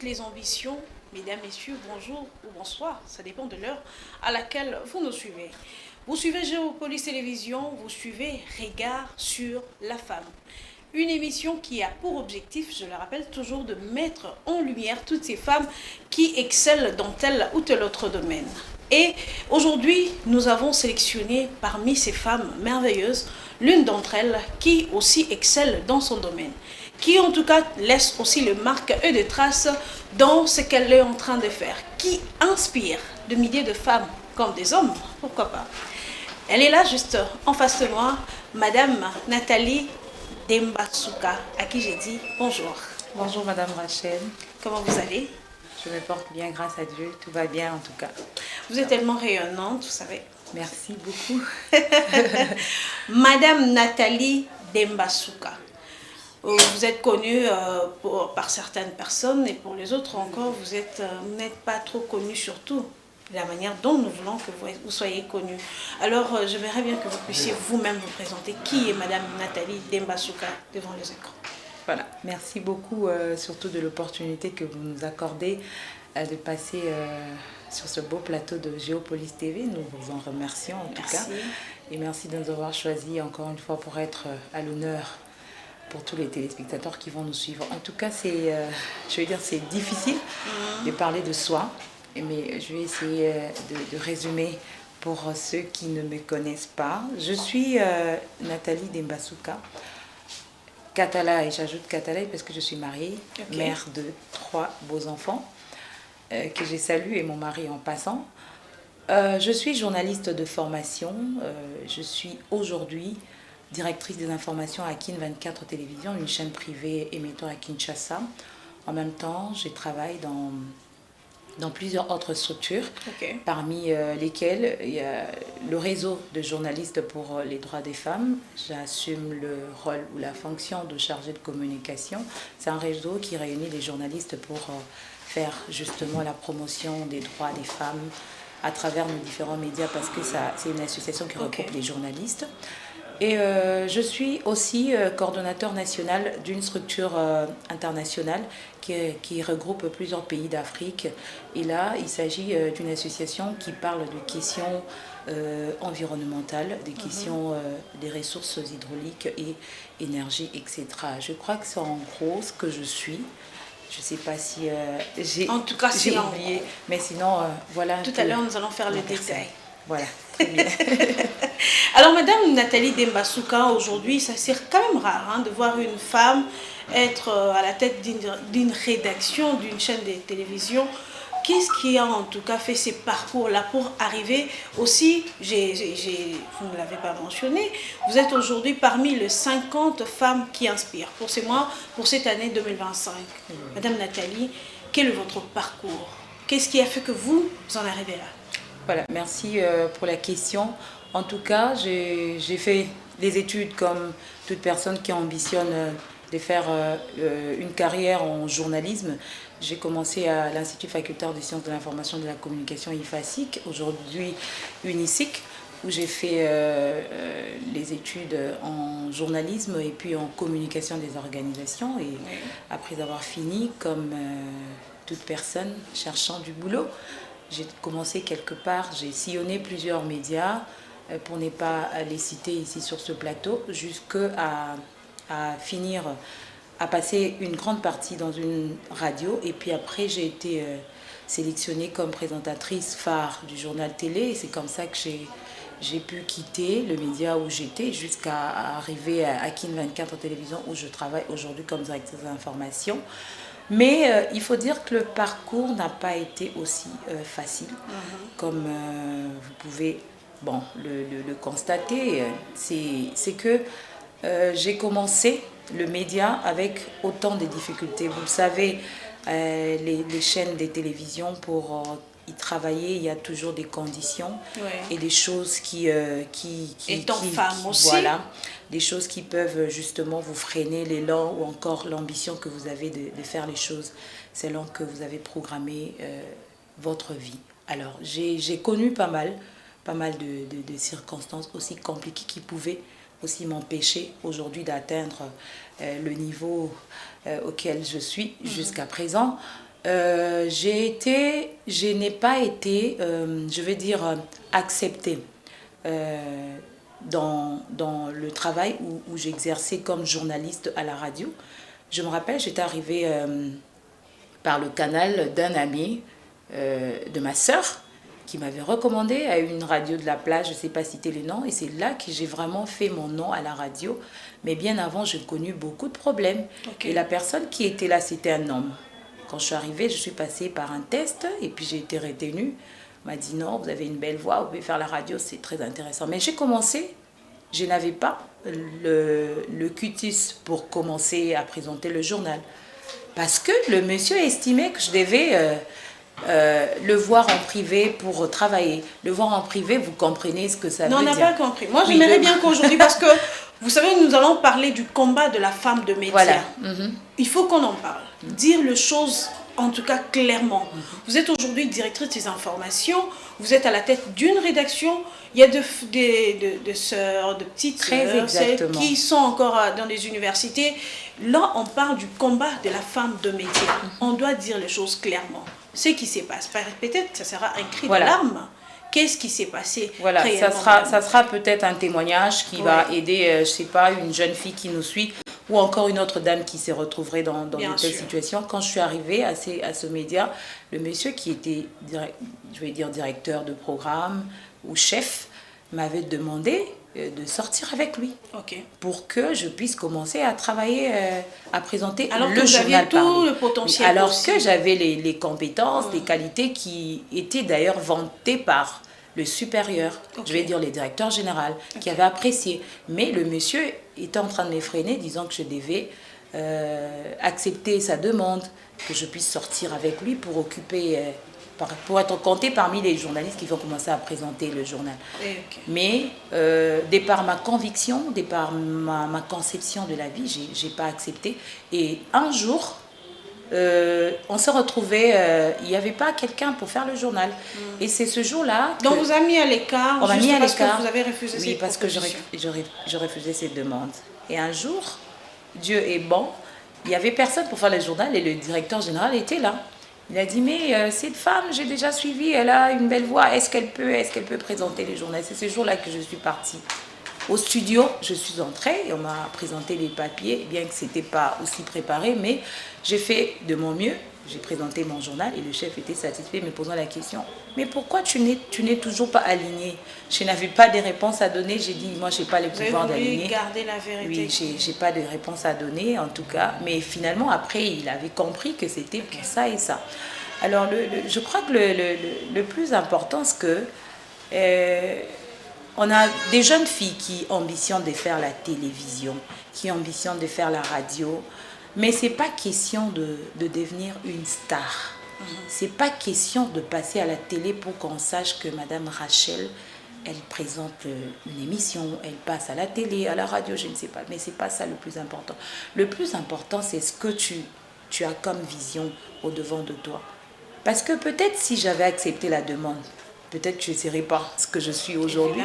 les ambitions, mesdames, messieurs, bonjour ou bonsoir, ça dépend de l'heure à laquelle vous nous suivez. Vous suivez Géopolis Télévision, vous suivez Regard sur la femme. Une émission qui a pour objectif, je le rappelle toujours, de mettre en lumière toutes ces femmes qui excellent dans tel ou tel autre domaine. Et aujourd'hui, nous avons sélectionné parmi ces femmes merveilleuses, l'une d'entre elles qui aussi excelle dans son domaine, qui en tout cas laisse aussi le marque et des traces dans ce qu'elle est en train de faire, qui inspire de milliers de femmes comme des hommes, pourquoi pas. Elle est là juste en face de moi, Madame Nathalie Dembasuka, à qui j'ai dit bonjour. Bonjour Madame Rachel. Comment vous allez? Je me porte bien grâce à Dieu, tout va bien en tout cas. Vous êtes tellement rayonnante, vous savez. Merci beaucoup. Madame Nathalie Dembasuka. Vous êtes connue par certaines personnes et pour les autres encore, vous n'êtes pas trop connue surtout de la manière dont nous voulons que vous soyez connue. Alors, j'aimerais bien que vous puissiez vous-même vous présenter. Qui est Madame Nathalie Dembasuka devant les écrans? Voilà, merci beaucoup surtout de l'opportunité que vous nous accordez de passer sur ce beau plateau de Géopolis TV. Nous vous en remercions en tout cas. Et merci de nous avoir choisis encore une fois pour être à l'honneur pour tous les téléspectateurs qui vont nous suivre. En tout cas, c'est difficile de parler de soi, mais je vais essayer de résumer pour ceux qui ne me connaissent pas. Je suis Nathalie Dembasuka, Katala, et j'ajoute Katala parce que je suis mariée, mère de 3 beaux enfants, que j'ai salué et mon mari en passant. Je suis journaliste de formation, je suis aujourd'hui directrice des informations à Kin 24 Télévision, une chaîne privée émettant à Kinshasa. En même temps, je travaille dans plusieurs autres structures, parmi lesquelles il y a le réseau de journalistes pour les droits des femmes. J'assume le rôle ou la fonction de chargée de communication. C'est un réseau qui réunit les journalistes pour faire justement la promotion des droits des femmes à travers nos différents médias, parce que c'est une association qui regroupe les journalistes. Et je suis aussi coordonnateur national d'une structure internationale qui regroupe plusieurs pays d'Afrique. Et là, il s'agit d'une association qui parle de questions environnementales, des questions des ressources hydrauliques et énergie, etc. Je crois que c'est en gros ce que je suis. Je ne sais pas si j'ai oublié, mais sinon, voilà. Tout à l'heure, nous allons faire le détail. Voilà, très bien. Alors, Madame Nathalie Dembasuka, aujourd'hui, c'est quand même rare de voir une femme être à la tête d'une rédaction, d'une chaîne de télévision. Qu'est-ce qui a en tout cas fait ces parcours-là pour arriver aussi, vous ne l'avez pas mentionné, vous êtes aujourd'hui parmi les 50 femmes qui inspirent pour ces mois, pour cette année 2025. Madame Nathalie, quel est votre parcours? Qu'est-ce qui a fait que vous en arrivez là? Voilà, merci pour la question. En tout cas, j'ai fait des études comme toute personne qui ambitionne de faire une carrière en journalisme. J'ai commencé à l'Institut facultaire des sciences de l'information et de la communication IFASIC, aujourd'hui UNISIC, où j'ai fait les études en journalisme et puis en communication des organisations. Et après avoir fini, comme toute personne cherchant du boulot, j'ai commencé quelque part, j'ai sillonné plusieurs médias, pour ne pas les citer ici sur ce plateau, jusqu'à finir, à passer une grande partie dans une radio. Et puis après, j'ai été sélectionnée comme présentatrice phare du journal télé. Et c'est comme ça que j'ai pu quitter le média où j'étais jusqu'à arriver à Kin 24 Télévision, où je travaille aujourd'hui comme directrice d'information. Mais il faut dire que le parcours n'a pas été aussi facile, comme vous pouvez le constater. C'est que j'ai commencé le média avec autant de difficultés. Vous le savez, les chaînes de télévision, pour y travailler, il y a toujours des conditions et des choses étant femme aussi. Voilà, des choses qui peuvent justement vous freiner l'élan ou encore l'ambition que vous avez de faire les choses selon que vous avez programmé votre vie. Alors, j'ai connu pas mal de circonstances aussi compliquées qui pouvaient aussi m'empêcher aujourd'hui d'atteindre le niveau auquel je suis jusqu'à présent. Je n'ai pas été, je vais dire, acceptée dans le travail où j'exerçais comme journaliste à la radio. Je me rappelle, j'étais arrivée par le canal d'un ami de ma sœur qui m'avait recommandé à une radio de la plage, je ne sais pas citer les noms, et c'est là que j'ai vraiment fait mon nom à la radio. Mais bien avant, j'ai connu beaucoup de problèmes. Okay. Et la personne qui était là, c'était un homme. Quand je suis arrivée, je suis passée par un test et puis j'ai été retenue. On m'a dit non, vous avez une belle voix, vous pouvez faire la radio, c'est très intéressant. Mais j'ai commencé, je n'avais pas le cutis pour commencer à présenter le journal. Parce que le monsieur estimait que je devais le voir en privé pour travailler. Le voir en privé, vous comprenez ce que ça veut dire. Non, on n'a pas compris. Moi, j'aimerais bien qu'aujourd'hui, parce que vous savez, nous allons parler du combat de la femme de médias. Voilà. Il faut qu'on en parle. Dire les choses, en tout cas clairement. Vous êtes aujourd'hui directrice des informations, vous êtes à la tête d'une rédaction, il y a de sœurs, de petites sœurs qui sont encore dans les universités. Là, on parle du combat de la femme de métier. On doit dire les choses clairement. Ce qui s'est passé, peut-être ça sera un cri d'alarme. Qu'est-ce qui s'est passé? Voilà, ça sera peut-être un témoignage qui va aider, je ne sais pas, une jeune fille qui nous suit ou encore une autre dame qui se retrouverait dans de telles situations. Quand je suis arrivée à ce média, le monsieur qui était, je vais dire, directeur de programme ou chef, m'avait demandé de sortir avec lui pour que je puisse commencer à travailler, à présenter le journal tout le potentiel alors possible. Que j'avais les compétences, les qualités qui étaient d'ailleurs vantées par le supérieur, je vais dire les directeurs généraux, qui avaient apprécié. Mais le monsieur était en train de m'effréner, disant que je devais accepter sa demande, que je puisse sortir avec lui pour occuper... pour être compté parmi les journalistes qui vont commencer à présenter le journal. Mais, de par ma conviction, de par ma conception de la vie, je n'ai pas accepté. Et un jour, on s'est retrouvés, il n'y avait pas quelqu'un pour faire le journal. Et c'est ce jour-là... Donc, vous avez mis à l'écart, on m'a mis à l'écart. Vous avez refusé cette parce que je refusais cette demande. Et un jour, Dieu est bon, il n'y avait personne pour faire le journal et le directeur général était là. Il a dit, mais cette femme, j'ai déjà suivi, elle a une belle voix, est-ce qu'elle peut présenter les journaux? C'est ce jour-là que je suis partie. Au studio, je suis entrée et on m'a présenté les papiers, bien que ce n'était pas aussi préparé, mais j'ai fait de mon mieux. J'ai présenté mon journal et le chef était satisfait, me posant la question, mais pourquoi tu n'es toujours pas aligné? Je n'avais pas de réponse à donner, j'ai dit, moi je n'ai pas le pouvoir d'aligner. Vous voulez garder la vérité? Oui, j'ai pas de réponse à donner en tout cas, mais finalement après il avait compris que c'était pour ça et ça. Alors je crois que le plus important c'est que on a des jeunes filles qui ambitionnent de faire la télévision, qui ambitionnent de faire la radio, mais ce n'est pas question de devenir une star. Ce n'est pas question de passer à la télé pour qu'on sache que Madame Rachel, elle présente une émission, elle passe à la télé, à la radio, je ne sais pas. Mais ce n'est pas ça le plus important. Le plus important, c'est ce que tu as comme vision au-devant de toi. Parce que peut-être si j'avais accepté la demande, peut-être que je ne serais pas ce que je suis aujourd'hui.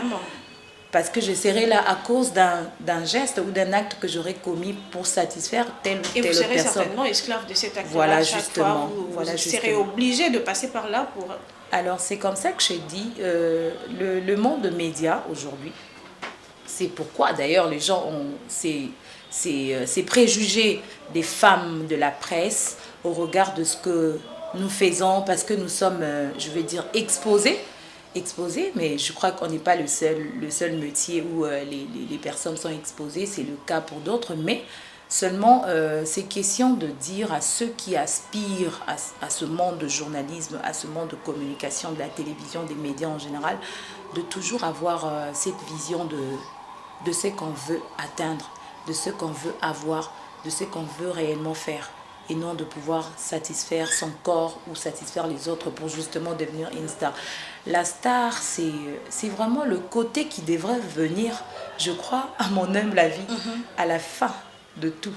Parce que je serais là à cause d'un geste ou d'un acte que j'aurais commis pour satisfaire telle ou telle personne. Et vous serez certainement esclave de cet acte-là. Voilà, justement. Vous serez obligé de passer par là pour... Alors, c'est comme ça que je dis, le monde de médias aujourd'hui, c'est pourquoi d'ailleurs les gens ont ces préjugés des femmes de la presse au regard de ce que nous faisons, parce que nous sommes, je vais dire, exposés, mais je crois qu'on n'est pas le seul métier où les personnes sont exposées, c'est le cas pour d'autres, mais seulement c'est question de dire à ceux qui aspirent à ce monde de journalisme, à ce monde de communication, de la télévision, des médias en général, de toujours avoir cette vision de ce qu'on veut atteindre, de ce qu'on veut avoir, de ce qu'on veut réellement faire, et non de pouvoir satisfaire son corps ou satisfaire les autres pour justement devenir une star. La star, c'est vraiment le côté qui devrait venir, je crois, à mon humble avis, à la fin de tout.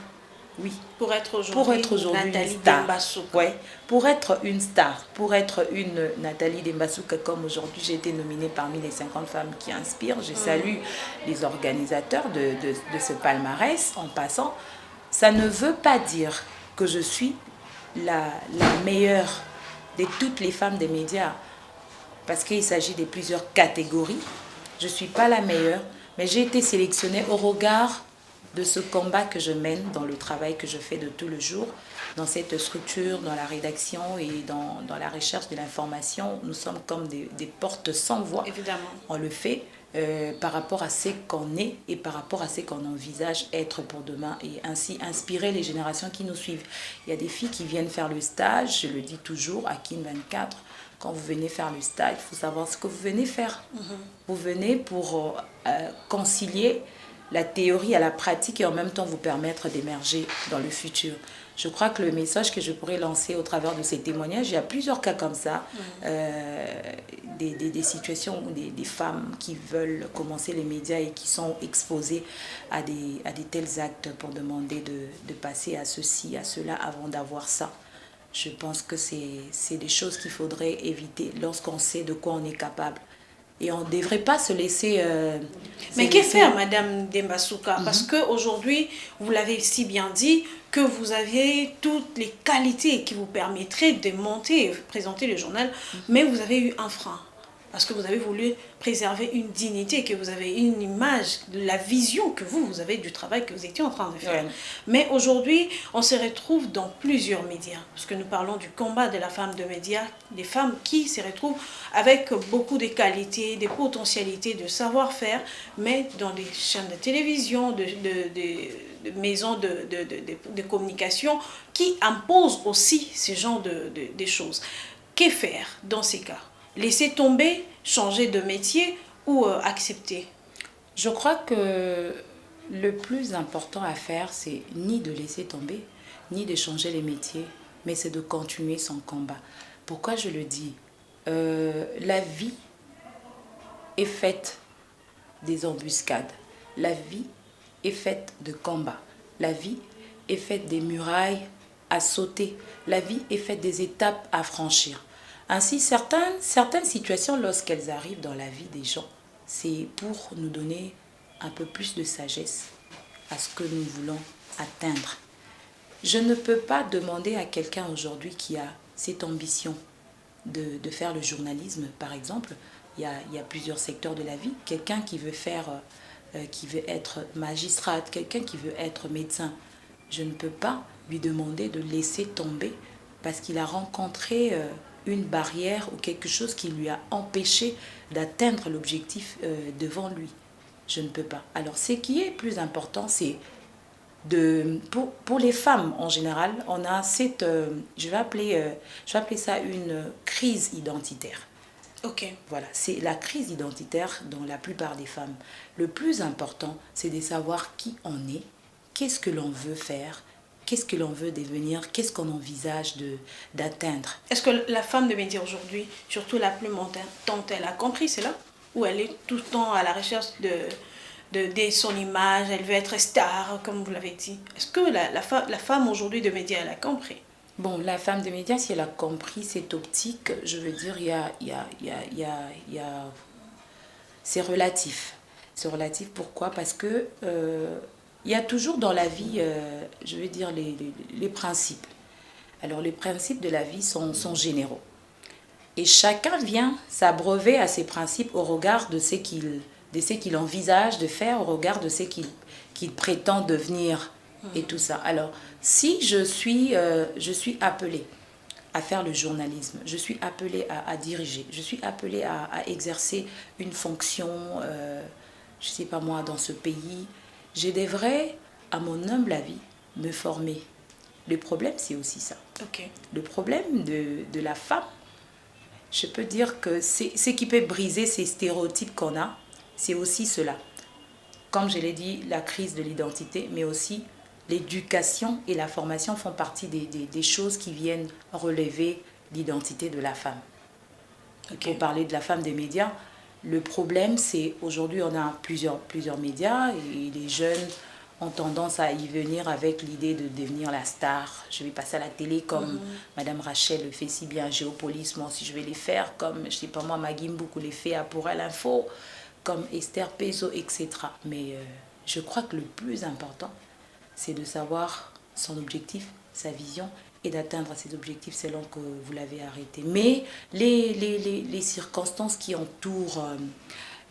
Oui. Pour être aujourd'hui Nathalie Dembasouka. Ouais, pour être une star, pour être une Nathalie Dembasouka, comme aujourd'hui j'ai été nominée parmi les 50 femmes qui inspirent. Je salue les organisateurs de ce palmarès en passant. Ça ne veut pas dire que je suis la meilleure de toutes les femmes des médias, parce qu'il s'agit de plusieurs catégories. Je ne suis pas la meilleure, mais j'ai été sélectionnée au regard de ce combat que je mène dans le travail que je fais de tout le jour, dans cette structure, dans la rédaction et dans la recherche de l'information. Nous sommes comme des portes sans voix. Évidemment. On le fait par rapport à ce qu'on est et par rapport à ce qu'on envisage être pour demain et ainsi inspirer les générations qui nous suivent. Il y a des filles qui viennent faire le stage, je le dis toujours, à Kin 24. Quand vous venez faire le stage, il faut savoir ce que vous venez faire. Vous venez pour concilier la théorie à la pratique et en même temps vous permettre d'émerger dans le futur. Je crois que le message que je pourrais lancer au travers de ces témoignages, il y a plusieurs cas comme ça, des situations où des femmes qui veulent commencer les médias et qui sont exposées à des tels actes pour demander de passer à ceci, à cela avant d'avoir ça. Je pense que c'est des choses qu'il faudrait éviter lorsqu'on sait de quoi on est capable. Et on ne devrait pas se laisser... Mais que faire, Madame Dembasouka? Parce qu'aujourd'hui, vous l'avez si bien dit, que vous aviez toutes les qualités qui vous permettraient de monter et présenter le journal, mais vous avez eu un frein. Parce que vous avez voulu préserver une dignité, que vous avez une image, de la vision que vous avez du travail que vous étiez en train de faire. Ouais. Mais aujourd'hui, on se retrouve dans plusieurs médias. Parce que nous parlons du combat de la femme de médias, des femmes qui se retrouvent avec beaucoup de qualités, des potentialités, de savoir-faire, mais dans des chaînes de télévision, de maisons de communication qui imposent aussi ce genre de choses. Que faire dans ces cas? Laisser tomber, changer de métier ou accepter? Je crois que le plus important à faire, c'est ni de laisser tomber, ni de changer les métiers, mais c'est de continuer son combat. Pourquoi je le dis? La vie est faite des embuscades. La vie est faite de combats. La vie est faite des murailles à sauter. La vie est faite des étapes à franchir. Ainsi, certaines situations, lorsqu'elles arrivent dans la vie des gens, c'est pour nous donner un peu plus de sagesse à ce que nous voulons atteindre. Je ne peux pas demander à quelqu'un aujourd'hui qui a cette ambition de faire le journalisme, par exemple. Il y a plusieurs secteurs de la vie. Quelqu'un qui veut qui veut être magistrate, quelqu'un qui veut être médecin. Je ne peux pas lui demander de laisser tomber parce qu'il a rencontré une barrière ou quelque chose qui lui a empêché d'atteindre l'objectif devant lui. Je ne peux pas. Alors, ce qui est plus important, c'est pour les femmes en général, on a cette, je vais appeler ça une crise identitaire. Ok. Voilà, c'est la crise identitaire dans la plupart des femmes. Le plus important, c'est de savoir qui on est, qu'est-ce que l'on veut faire, qu'est-ce que l'on veut devenir, qu'est-ce qu'on envisage d'atteindre. Est-ce que la femme de médias aujourd'hui, surtout la plus montante, elle a compris cela? Ou elle est tout le temps à la recherche de son image, elle veut être star, comme vous l'avez dit? Est-ce que la femme aujourd'hui de médias, elle a compris? Bon, la femme de médias, si elle a compris cette optique, je veux dire, c'est relatif. C'est relatif, pourquoi? Parce que il y a toujours dans la vie, je veux dire, les principes. Alors, les principes de la vie sont généraux. Et chacun vient s'abreuver à ces principes au regard de ce qu'il envisage de faire, au regard de ce qu'il prétend devenir et tout ça. Alors, si je suis appelée à faire le journalisme, je suis appelée à diriger, je suis appelée à exercer une fonction, je ne sais pas moi, dans ce pays, je devrais, à mon humble avis, me former. Le problème, c'est aussi ça. Okay. Le problème de la femme, je peux dire que ce qui peut briser ces stéréotypes qu'on a, c'est aussi cela. Comme je l'ai dit, la crise de l'identité, mais aussi l'éducation et la formation font partie des choses qui viennent relever l'identité de la femme. Okay. Pour parler de la femme des médias, le problème, c'est aujourd'hui, on a plusieurs médias et les jeunes ont tendance à y venir avec l'idée de devenir la star. Je vais passer à la télé comme Madame Rachel le fait si bien, Géopolis, moi aussi je vais les faire, comme, je sais pas moi, Magui Mboukou les fait à Pour Elle Info, comme Esther Pezo, etc. Mais je crois que le plus important, c'est de savoir son objectif, sa vision et d'atteindre ces objectifs selon que vous l'avez arrêté. Mais les circonstances qui entourent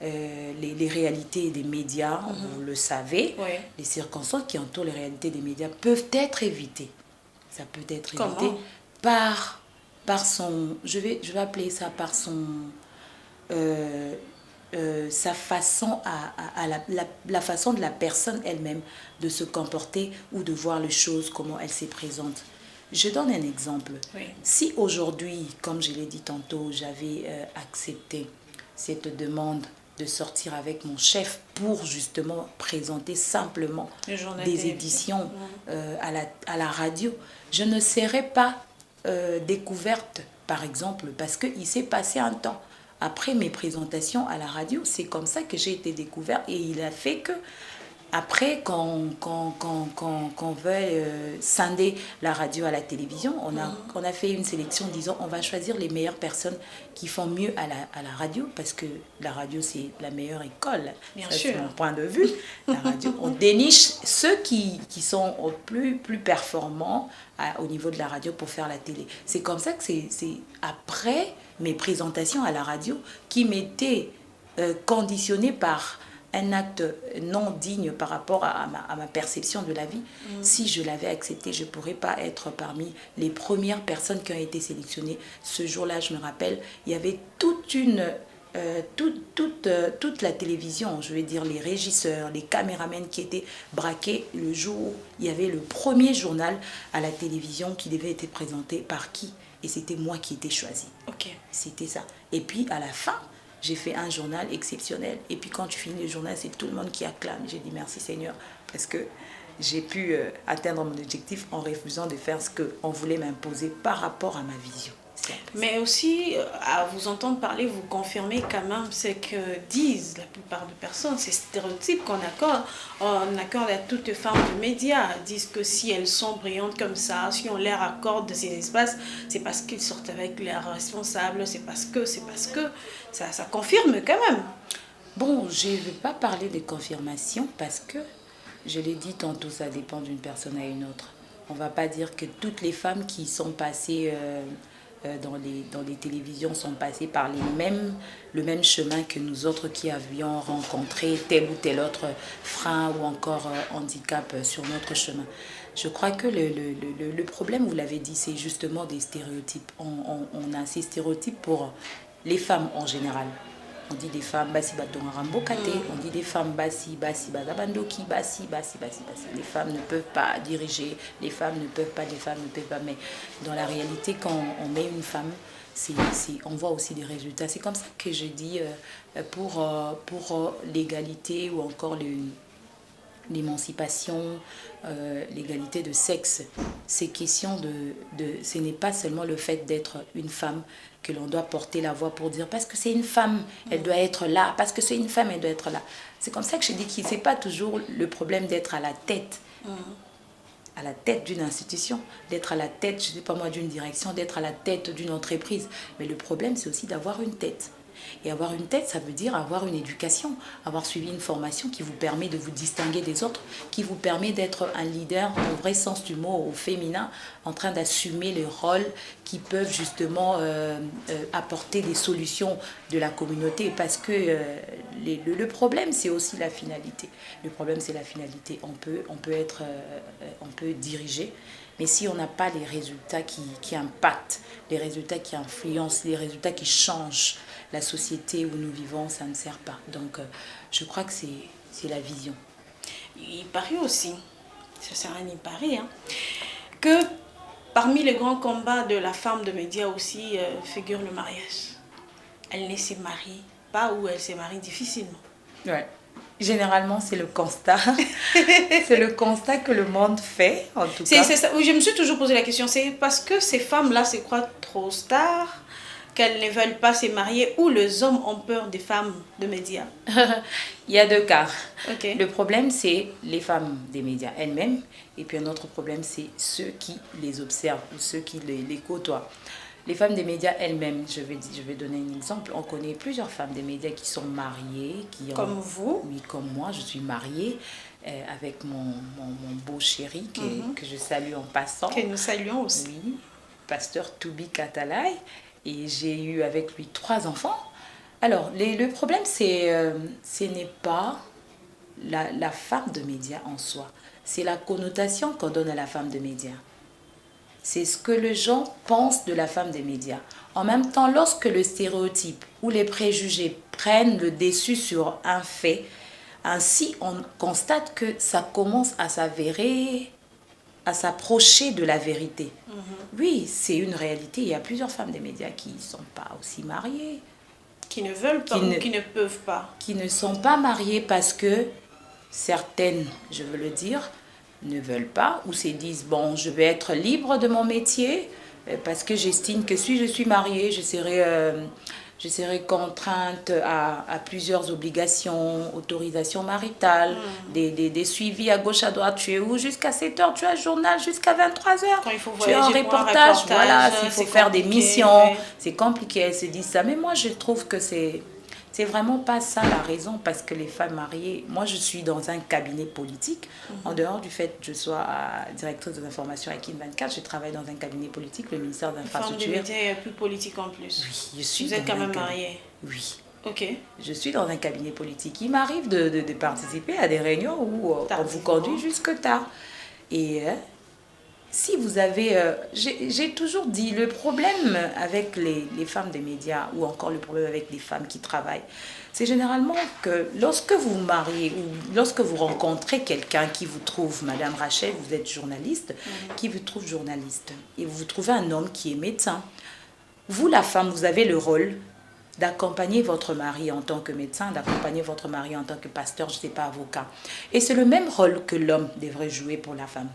les réalités des médias, vous le savez, les circonstances qui entourent les réalités des médias peuvent être évitées. Ça peut être évité par son, je vais appeler ça par son, sa façon, la façon de la personne elle-même de se comporter ou de voir les choses, comment elle se présente. Je donne un exemple. Si aujourd'hui, comme je l'ai dit tantôt, j'avais accepté cette demande de sortir avec mon chef pour justement présenter simplement des éditions à la radio, je ne serais pas découverte, par exemple, parce qu'il s'est passé un temps. Après mes présentations à la radio, c'est comme ça que j'ai été découverte et il a fait que après, quand veut scinder la radio à la télévision, on a fait une sélection disant on va choisir les meilleures personnes qui font mieux à la radio, parce que la radio, c'est la meilleure école. Bien ça, sûr. c'est mon point de vue. La radio, on déniche ceux qui sont au plus performants au niveau de la radio pour faire la télé. C'est comme ça que c'est après mes présentations à la radio qui m'étaient conditionnées par un acte non digne par rapport à ma perception de la vie. Si je l'avais accepté, je ne pourrais pas être parmi les premières personnes qui ont été sélectionnées. Ce jour-là, je me rappelle, il y avait toute la télévision, je vais dire les régisseurs, les caméramans qui étaient braqués le jour où il y avait le premier journal à la télévision qui devait être présenté par qui. Et c'était moi qui étais choisie. C'était ça. Et puis, à la fin, j'ai fait un journal exceptionnel. Et puis quand tu finis le journal, c'est tout le monde qui acclame. J'ai dit merci Seigneur, parce que j'ai pu atteindre mon objectif en refusant de faire ce qu'on voulait m'imposer par rapport à ma vision. Mais aussi, à vous entendre parler, vous confirmez quand même ce que disent la plupart des personnes, ces stéréotypes qu'on accorde. On accorde à toutes les femmes de médias, disent que si elles sont brillantes comme ça, si on leur accorde ces espaces, c'est parce qu'ils sortent avec leurs responsables, c'est parce que, ça confirme quand même. Bon, je ne veux pas parler de confirmation parce que, je l'ai dit tantôt, ça dépend d'une personne à une autre. On ne va pas dire que toutes les femmes qui sont passées dans les télévisions sont passées par le même chemin que nous autres qui avions rencontré tel ou tel autre frein ou encore handicap sur notre chemin. Je crois que le problème, vous l'avez dit, c'est justement des stéréotypes. On a ces stéréotypes pour les femmes en général. On dit des femmes basi batonga rambokate, on dit des femmes basi bazabandoki, basi. Les femmes ne peuvent pas diriger, les femmes ne peuvent pas. Mais dans la réalité, quand on met une femme, on voit aussi des résultats. C'est comme ça que je dis pour l'égalité ou encore l'émancipation, l'égalité de sexe. C'est question ce n'est pas seulement le fait d'être une femme que l'on doit porter la voix pour dire parce que c'est une femme, elle doit être là, parce que c'est une femme, elle doit être là. C'est comme ça que je dis que ce n'est pas toujours le problème d'être à la tête. À la tête d'une institution, d'être à la tête, je ne sais pas moi, d'une direction, d'être à la tête d'une entreprise. Mais le problème, c'est aussi d'avoir une tête. Et avoir une tête, ça veut dire avoir une éducation, avoir suivi une formation qui vous permet de vous distinguer des autres, qui vous permet d'être un leader, au vrai sens du mot, au féminin, en train d'assumer les rôles qui peuvent justement apporter des solutions de la communauté. Parce que le problème, c'est aussi la finalité. Le problème, c'est la finalité. On peut diriger, mais si on n'a pas les résultats qui impactent, les résultats qui influencent, les résultats qui changent la société où nous vivons, ça ne sert pas. Donc, je crois que c'est la vision. Il paraît aussi, ça sert à rien d'y paraît, que parmi les grands combats de la femme de médias aussi figure le mariage. Elle ne se marie pas ou elle se marie difficilement. Ouais. Généralement, c'est le constat. C'est le constat que le monde fait, en tout cas. C'est ça. Oui, je me suis toujours posé la question. C'est parce que ces femmes-là se croient trop stars qu'elles ne veulent pas se marier ou les hommes ont peur des femmes de médias? Il y a deux cas. Okay. Le problème, c'est les femmes des médias elles-mêmes. Et puis un autre problème, c'est ceux qui les observent ou ceux qui les côtoient. Les femmes des médias elles-mêmes, je vais donner un exemple. On connaît plusieurs femmes des médias qui sont mariées. Comme vous? Oui, comme moi, je suis mariée. avec mon beau chéri que je salue en passant. Que nous saluons aussi. Oui, pasteur Toubi Katalai. Et j'ai eu avec lui 3 enfants. Alors, le problème, ce n'est pas la femme de média en soi. C'est la connotation qu'on donne à la femme de média. C'est ce que les gens pensent de la femme des médias. En même temps, lorsque le stéréotype ou les préjugés prennent le dessus sur un fait, ainsi on constate que ça commence à s'avérer, à s'approcher de la vérité. Oui, c'est une réalité. Il y a plusieurs femmes des médias qui ne sont pas aussi mariées. Qui ne veulent pas ou qui ne peuvent pas. Qui ne sont pas mariées parce que certaines, je veux le dire, ne veulent pas ou se disent, bon, je vais être libre de mon métier parce que j'estime que si je suis mariée, je serai contrainte à plusieurs obligations, autorisations maritales, des suivis à gauche, à droite. Tu es où jusqu'à 7h, tu as le journal jusqu'à 23h. Quand il faut tu es en reportage, voilà, s'il faut faire des missions, ouais. C'est compliqué, elles se disent ça. Mais moi, je trouve que c'est vraiment pas ça la raison, parce que les femmes mariées, moi je suis dans un cabinet politique, en dehors du fait que je sois directrice des informations à Kin 24, je travaille dans un cabinet politique, le ministère de l'Infrastructure. Femme des médias, il y a plus politique en plus. Oui, je suis. Vous êtes quand même mariée. Oui. Ok. Je suis dans un cabinet politique. Il m'arrive de participer à des réunions où on vous conduit jusque tard. Et si vous avez... j'ai toujours dit, le problème avec les femmes des médias, ou encore le problème avec les femmes qui travaillent, c'est généralement que lorsque vous vous mariez, ou lorsque vous rencontrez quelqu'un qui vous trouve, Madame Rachel, vous êtes journaliste, qui vous trouve journaliste, et vous trouvez un homme qui est médecin, vous, la femme, vous avez le rôle d'accompagner votre mari en tant que médecin, d'accompagner votre mari en tant que pasteur, je ne sais pas, avocat. Et c'est le même rôle que l'homme devrait jouer pour la femme.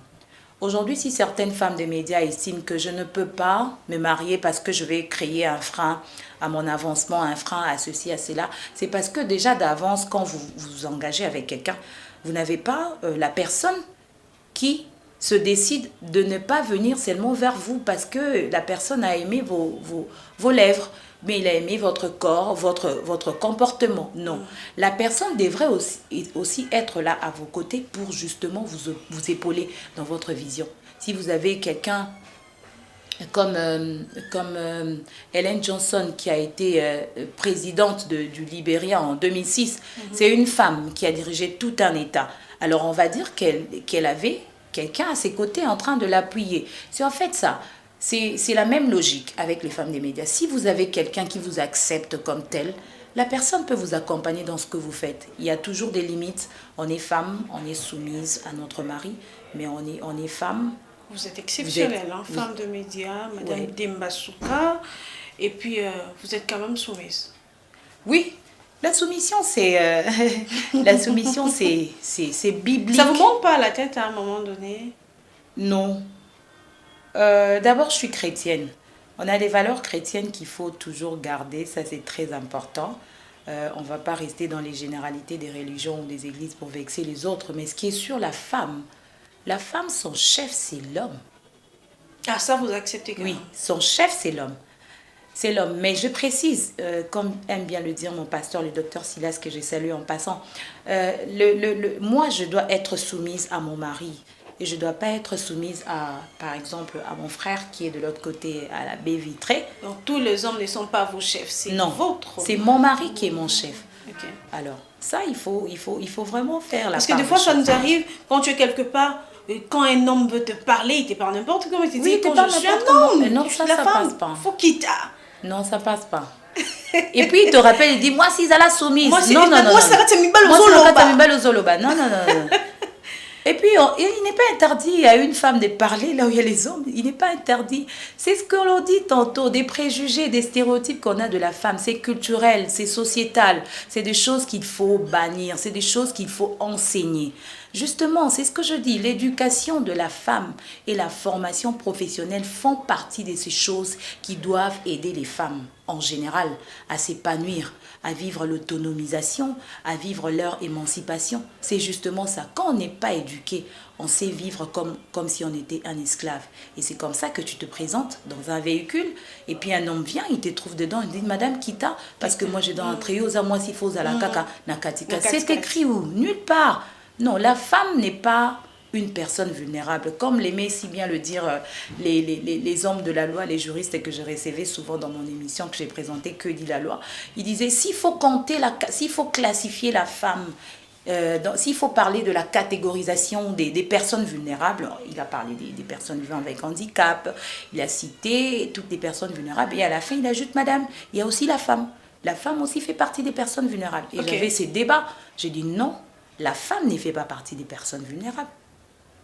Aujourd'hui, si certaines femmes des médias estiment que je ne peux pas me marier parce que je vais créer un frein à mon avancement, un frein à ceci, à cela, c'est parce que déjà d'avance, quand vous vous engagez avec quelqu'un, vous n'avez pas la personne qui se décide de ne pas venir seulement vers vous parce que la personne a aimé vos lèvres, mais il a aimé votre corps, votre comportement. Non. La personne devrait aussi être là à vos côtés pour justement vous épauler dans votre vision. Si vous avez quelqu'un comme Ellen Johnson, qui a été présidente du Libéria en 2006, c'est une femme qui a dirigé tout un État. Alors on va dire qu'elle avait quelqu'un à ses côtés en train de l'appuyer. C'est en fait ça. C'est la même logique avec les femmes des médias. Si vous avez quelqu'un qui vous accepte comme tel, la personne peut vous accompagner dans ce que vous faites. Il y a toujours des limites. On est femme, on est soumise à notre mari, mais on est femme. Vous êtes exceptionnelle, hein, femme de médias, Madame Demba Souka, et puis vous êtes quand même soumise. Oui, la soumission, c'est biblique. Ça vous monte pas à la tête à un moment donné? Non. D'abord, je suis chrétienne. On a des valeurs chrétiennes qu'il faut toujours garder, ça c'est très important. On ne va pas rester dans les généralités des religions ou des églises pour vexer les autres, mais ce qui est sûr, la femme, son chef, c'est l'homme. Ah, ça vous acceptez quand même? Oui, son chef, c'est l'homme. C'est l'homme. Mais je précise, comme aime bien le dire mon pasteur, le docteur Silas, que j'ai salué en passant, moi, je dois être soumise à mon mari. Et je ne dois pas être soumise par exemple, à mon frère qui est de l'autre côté, à la baie vitrée. Donc tous les hommes ne sont pas vos chefs, c'est votre. C'est mon mari qui est mon chef. Okay. Alors, ça, il faut vraiment faire la part. Parce que des fois, ça nous arrive, quand tu es quelque part, quand un homme veut te parler, il te parle n'importe comment. Il te dit, quand je suis un homme, non, ça passe pas. Faut qu'il t'a. Non, ça passe pas. Et puis, il te rappelle, il dit, moi, si la soumise. Moi, ça va te me Zoloba. Non. Et puis, il n'est pas interdit à une femme de parler là où il y a les hommes. Il n'est pas interdit. C'est ce que l'on dit tantôt, des préjugés, des stéréotypes qu'on a de la femme. C'est culturel, c'est sociétal. C'est des choses qu'il faut bannir. C'est des choses qu'il faut enseigner. Justement, c'est ce que je dis. L'éducation de la femme et la formation professionnelle font partie de ces choses qui doivent aider les femmes en général à s'épanouir, à vivre l'autonomisation, à vivre leur émancipation. C'est justement ça. Quand on n'est pas éduqué, on sait vivre comme si on était un esclave. Et c'est comme ça que tu te présentes dans un véhicule, et puis un homme vient, il te trouve dedans, il dit, Madame Kita, parce que moi je dois entrer aux moi s'il faut à la kaka, nakatika. C'est écrit où? Nulle part. Non, la femme n'est pas une personne vulnérable. Comme l'aimaient si bien le dire les hommes de la loi, les juristes que je recevais souvent dans mon émission que j'ai présentée, Que dit la loi? Ils disaient, s'il faut s'il faut classifier la femme, s'il faut parler de la catégorisation des personnes vulnérables, il a parlé des personnes vivant avec handicap, il a cité toutes les personnes vulnérables, et à la fin, il ajoute, madame, il y a aussi la femme. La femme aussi fait partie des personnes vulnérables. Et j'avais ces débats. J'ai dit non, la femme ne fait pas partie des personnes vulnérables.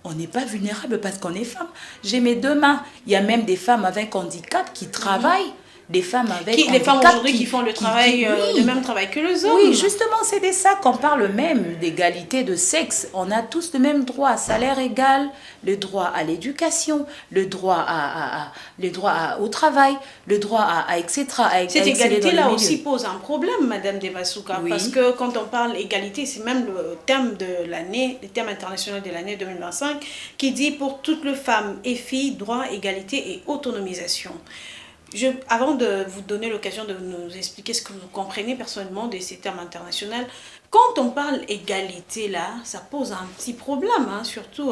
On n'est pas vulnérable parce qu'on est femme. J'ai mes deux mains. Il y a même des femmes avec handicap qui travaillent. Des femmes avec handicap. Les femmes aujourd'hui qui font le travail, le même travail que les hommes. Oui, justement, c'est de ça qu'on parle même, d'égalité de sexe. On a tous le même droit, salaire égal, le droit à l'éducation, le droit au travail, le droit à etc. Cette égalité-là aussi pose un problème, Madame Demasouka, oui. Parce que quand on parle égalité, c'est même le thème de l'année, le thème international de l'année 2025, qui dit pour toutes les femmes et filles, droit, égalité et autonomisation. Avant de vous donner l'occasion de nous expliquer ce que vous comprenez personnellement de ces termes internationaux, quand on parle égalité là, ça pose un petit problème, hein, surtout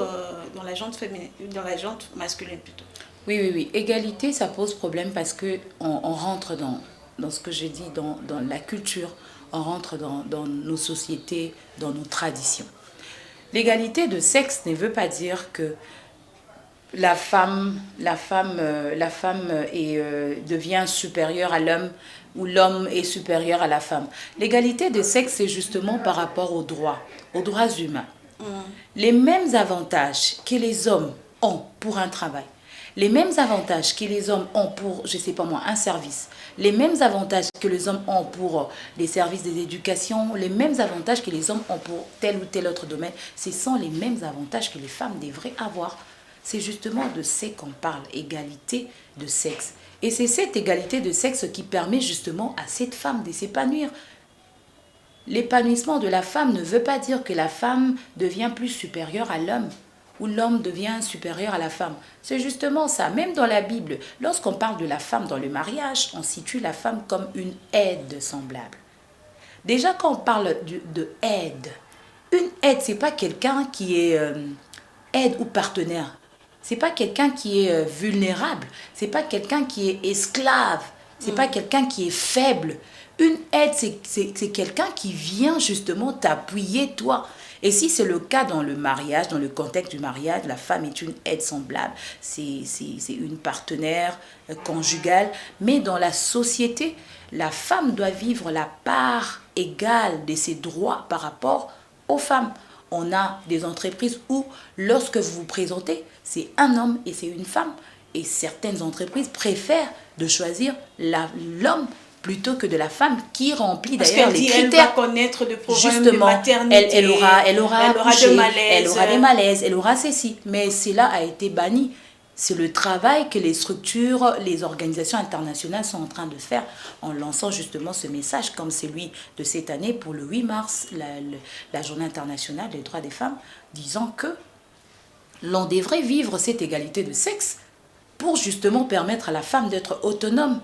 dans la jante féminine, dans la jante masculine plutôt. Oui. Égalité, ça pose problème parce que on rentre dans ce que j'ai dit, dans la culture, on rentre dans nos sociétés, dans nos traditions. L'égalité de sexe ne veut pas dire que la femme devient supérieure à l'homme ou l'homme est supérieur à la femme. L'égalité de sexe, c'est justement par rapport aux droits humains. Les mêmes avantages que les hommes ont pour un travail, les mêmes avantages que les hommes ont pour, je sais pas moi, un service, les mêmes avantages que les hommes ont pour les services d'éducation, les mêmes avantages que les hommes ont pour tel ou tel autre domaine, ce sont les mêmes avantages que les femmes devraient avoir. C'est justement de ce qu'on parle, égalité de sexe. Et c'est cette égalité de sexe qui permet justement à cette femme de s'épanouir. L'épanouissement de la femme ne veut pas dire que la femme devient plus supérieure à l'homme ou l'homme devient supérieur à la femme. C'est justement ça. Même dans la Bible, lorsqu'on parle de la femme dans le mariage, on situe la femme comme une aide semblable. Déjà, quand on parle de aide, une aide, ce n'est pas quelqu'un qui est aide ou partenaire. C'est pas quelqu'un qui est vulnérable, c'est pas quelqu'un qui est esclave, c'est pas quelqu'un qui est faible. Une aide, c'est quelqu'un qui vient justement t'appuyer toi. Et si c'est le cas dans le mariage, dans le contexte du mariage, la femme est une aide semblable, c'est une partenaire conjugale. Mais dans la société, la femme doit vivre la part égale de ses droits par rapport aux femmes. On a des entreprises où, lorsque vous vous présentez, c'est un homme et c'est une femme. Et certaines entreprises préfèrent de choisir l'homme plutôt que de la femme qui remplit d'ailleurs les critères. Elle va connaître de problèmes de maternité. Elle aura accouché, elle aura des malaises, elle aura ceci. Mais cela a été banni. C'est le travail que les structures, les organisations internationales sont en train de faire en lançant justement ce message comme celui de cette année pour le 8 mars, la journée internationale des droits des femmes, disant que l'on devrait vivre cette égalité de sexe pour justement permettre à la femme d'être autonome,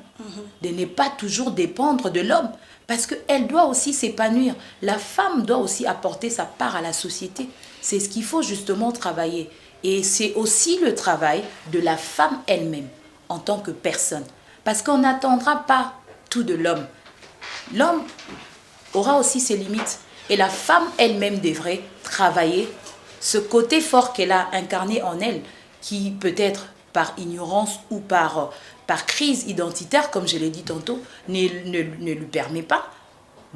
de ne pas toujours dépendre de l'homme, parce qu'elle doit aussi s'épanouir. La femme doit aussi apporter sa part à la société. C'est ce qu'il faut justement travailler. Et c'est aussi le travail de la femme elle-même, en tant que personne. Parce qu'on n'attendra pas tout de l'homme. L'homme aura aussi ses limites. Et la femme elle-même devrait travailler ce côté fort qu'elle a incarné en elle, qui peut-être par ignorance ou par crise identitaire, comme je l'ai dit tantôt, ne lui permet pas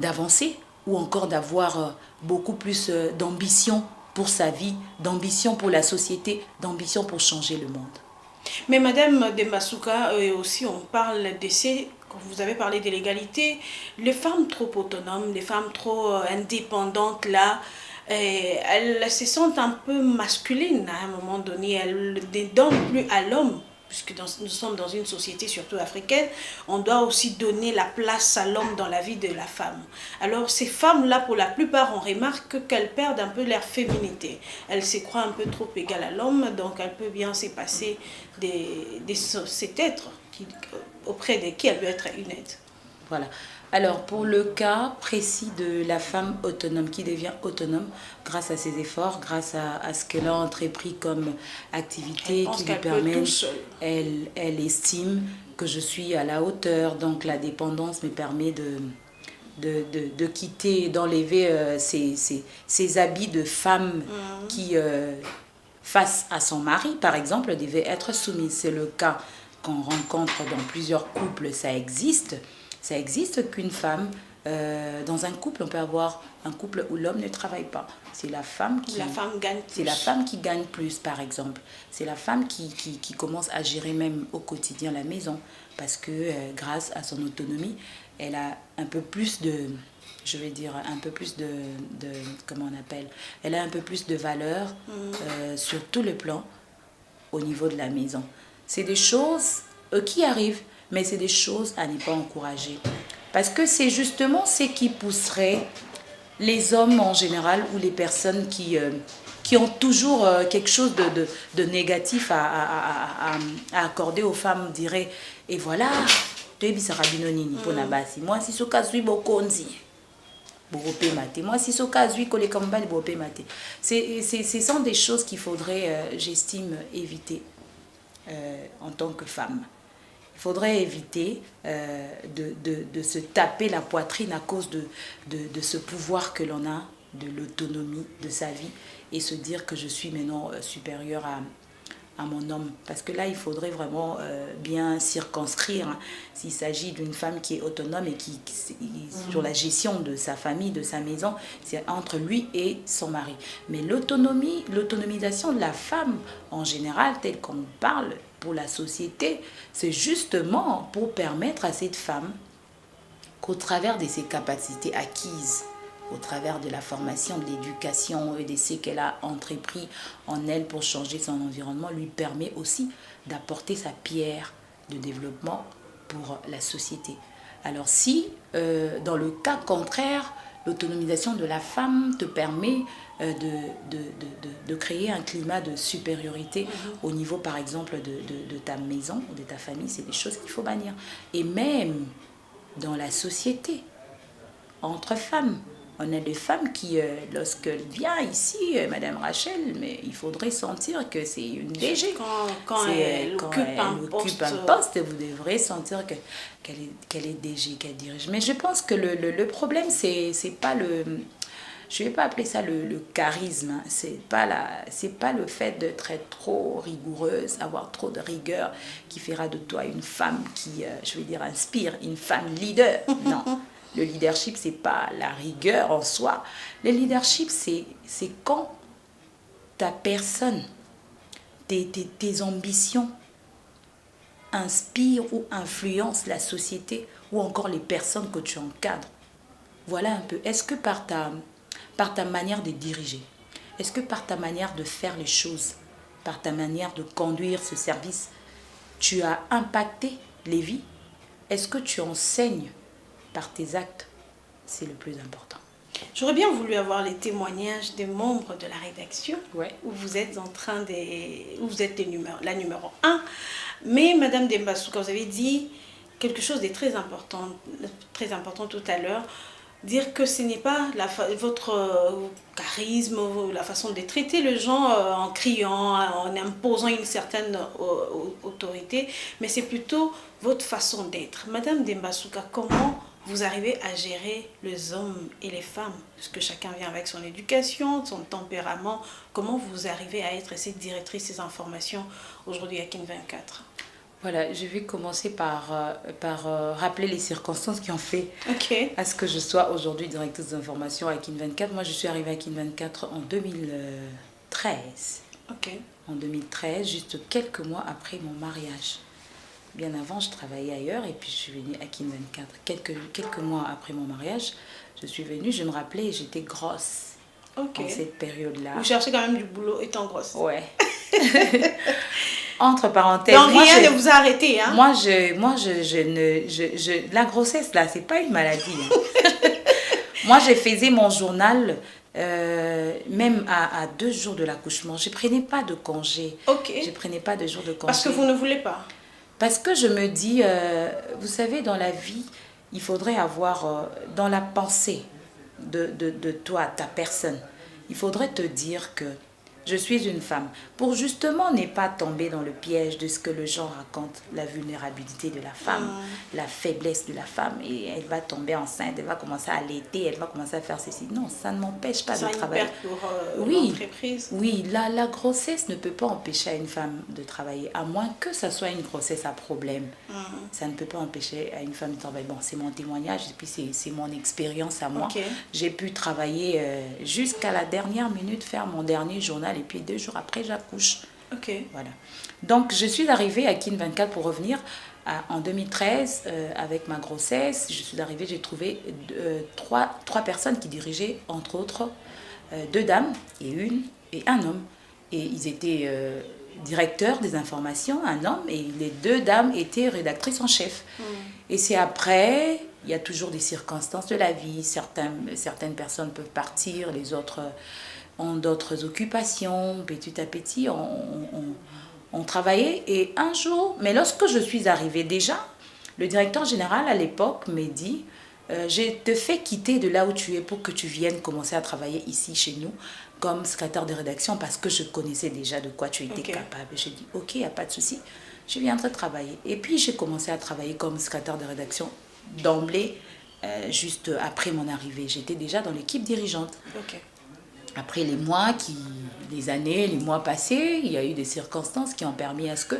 d'avancer ou encore d'avoir beaucoup plus d'ambition pour sa vie, d'ambition pour la société, d'ambition pour changer le monde. Mais Madame Demasouka, aussi on parle de ces, quand vous avez parlé de l'égalité, les femmes trop autonomes, les femmes trop indépendantes là, elles se sentent un peu masculines à un moment donné, elles ne donnent plus à l'homme. Puisque nous sommes dans une société surtout africaine, on doit aussi donner la place à l'homme dans la vie de la femme. Alors ces femmes-là, pour la plupart, on remarque qu'elles perdent un peu leur féminité. Elles se croient un peu trop égales à l'homme, donc elles peuvent bien se passer cet être auprès de qui elle peut être une aide. Voilà. Alors, pour le cas précis de la femme autonome qui devient autonome grâce à ses efforts, grâce à ce qu'elle a entrepris comme activité qui lui permet, elle estime que je suis à la hauteur, donc la dépendance me permet de quitter, d'enlever ces habits de femme qui, face à son mari, par exemple, devait être soumise. C'est le cas qu'on rencontre dans plusieurs couples, ça existe. Ça existe qu'une femme, dans un couple, on peut avoir un couple où l'homme ne travaille pas. C'est la femme qui gagne plus. C'est la femme qui gagne plus, par exemple. C'est la femme qui commence à gérer même au quotidien la maison. Parce que grâce à son autonomie, elle a un peu plus de... Je vais dire un peu plus de comment on appelle, elle a un peu plus de valeur sur tout le plan au niveau de la maison. C'est des choses qui arrivent, mais c'est des choses à ne pas encourager. Parce que c'est justement ce qui pousserait les hommes en général ou les personnes qui ont toujours quelque chose de négatif à accorder aux femmes, diraient, et voilà, moi si ce cas suis bokonzi. Moi, si ce cas, ce sont des choses qu'il faudrait, j'estime, éviter en tant que femme. Il faudrait éviter de se taper la poitrine à cause de ce pouvoir que l'on a, de l'autonomie de sa vie, et se dire que je suis maintenant supérieure à mon homme. Parce que là, il faudrait vraiment bien circonscrire, hein, s'il s'agit d'une femme qui est autonome et qui sur la gestion de sa famille, de sa maison, c'est entre lui et son mari. Mais l'autonomisation de la femme, en général, telle qu'on parle pour la société, c'est justement pour permettre à cette femme qu'au travers de ses capacités acquises, au travers de la formation, de l'éducation et de ce qu'elle a entrepris en elle pour changer son environnement, lui permet aussi d'apporter sa pierre de développement pour la société. Alors si, dans le cas contraire, l'autonomisation de la femme te permet de créer un climat de supériorité au niveau, par exemple, de ta maison ou de ta famille, c'est des choses qu'il faut bannir. Et même dans la société, entre femmes, on a des femmes qui, lorsqu'elle vient ici, Madame Rachel, mais il faudrait sentir que c'est une DG. Quand elle occupe un poste, vous devrez sentir qu'elle est DG, qu'elle dirige. Mais je pense que le problème, c'est pas le... Je ne vais pas appeler ça le charisme. Hein. C'est pas le fait d'être trop rigoureuse, avoir trop de rigueur qui fera de toi une femme qui, je vais dire, inspire, une femme leader. Non. Le leadership, ce n'est pas la rigueur en soi. Le leadership, c'est quand ta personne, tes ambitions inspirent ou influencent la société ou encore les personnes que tu encadres. Voilà un peu. Est-ce que par ta manière de diriger, est-ce que par ta manière de faire les choses, par ta manière de conduire ce service, tu as impacté les vies? Est-ce que tu enseignes par tes actes? C'est le plus important. J'aurais bien voulu avoir les témoignages des membres de la rédaction, ouais, où vous êtes où vous êtes la numéro 1. Mais Madame Dembasouka, vous avez dit quelque chose de très important tout à l'heure. Dire que ce n'est pas votre charisme, la façon de traiter les gens en criant, en imposant une certaine autorité, mais c'est plutôt votre façon d'être. Madame Dembasouka, comment vous arrivez à gérer les hommes et les femmes? Parce que chacun vient avec son éducation, son tempérament. Comment vous arrivez à être cette directrice des informations aujourd'hui à Kin 24? Voilà, je vais commencer par rappeler les circonstances qui ont fait à ce que je sois aujourd'hui directrice d'information à Kin 24. Moi, je suis arrivée à Kin 24 en 2013. En 2013, juste quelques mois après mon mariage. Bien avant, je travaillais ailleurs et puis je suis venue à Kin 24. Quelques mois après mon mariage, je suis venue, je me rappelais, j'étais grosse en cette période-là. Vous cherchez quand même du boulot étant grosse? Ouais. Entre parenthèses. Donc rien ne vous a arrêté, hein? La grossesse là, c'est pas une maladie. Hein. Moi, je faisais mon journal même à 2 jours de l'accouchement. Je prenais pas de congé. Je prenais pas de jours de congé. Parce que vous ne voulez pas? Parce que je me dis, vous savez, dans la vie, il faudrait avoir dans la pensée de toi, ta personne, il faudrait te dire que je suis une femme. Pour justement ne pas tomber dans le piège de ce que le genre raconte, la vulnérabilité de la femme, la faiblesse de la femme, et elle va tomber enceinte, elle va commencer à allaiter, elle va commencer à faire ceci. Non, ça ne m'empêche pas de travailler. Pour l'entreprise. Oui, la grossesse ne peut pas empêcher à une femme de travailler, à moins que ça soit une grossesse à problème. Ça ne peut pas empêcher à une femme de travailler. Bon, c'est mon témoignage, et puis c'est mon expérience à moi. J'ai pu travailler jusqu'à la dernière minute, faire mon dernier journal, et puis 2 jours après, j'accouche. Voilà. Donc, je suis arrivée à Kin 24 pour revenir en 2013 avec ma grossesse. Je suis arrivée, j'ai trouvé trois personnes qui dirigeaient, entre autres, 2 dames et un homme. Et ils étaient directeurs des informations, un homme, et les 2 dames étaient rédactrices en chef. Et c'est après, il y a toujours des circonstances de la vie. Certaines personnes peuvent partir, les autres ont d'autres occupations. Petit à petit, on travaillait. Et un jour, mais lorsque je suis arrivée déjà, le directeur général à l'époque m'a dit je te fais quitter de là où tu es pour que tu viennes commencer à travailler ici chez nous comme secrétaire de rédaction parce que je connaissais déjà de quoi tu étais capable. J'ai dit ok, il n'y a pas de souci, je viendrai travailler. Et puis j'ai commencé à travailler comme secrétaire de rédaction d'emblée, juste après mon arrivée. J'étais déjà dans l'équipe dirigeante. Après les mois passés, il y a eu des circonstances qui ont permis à ce que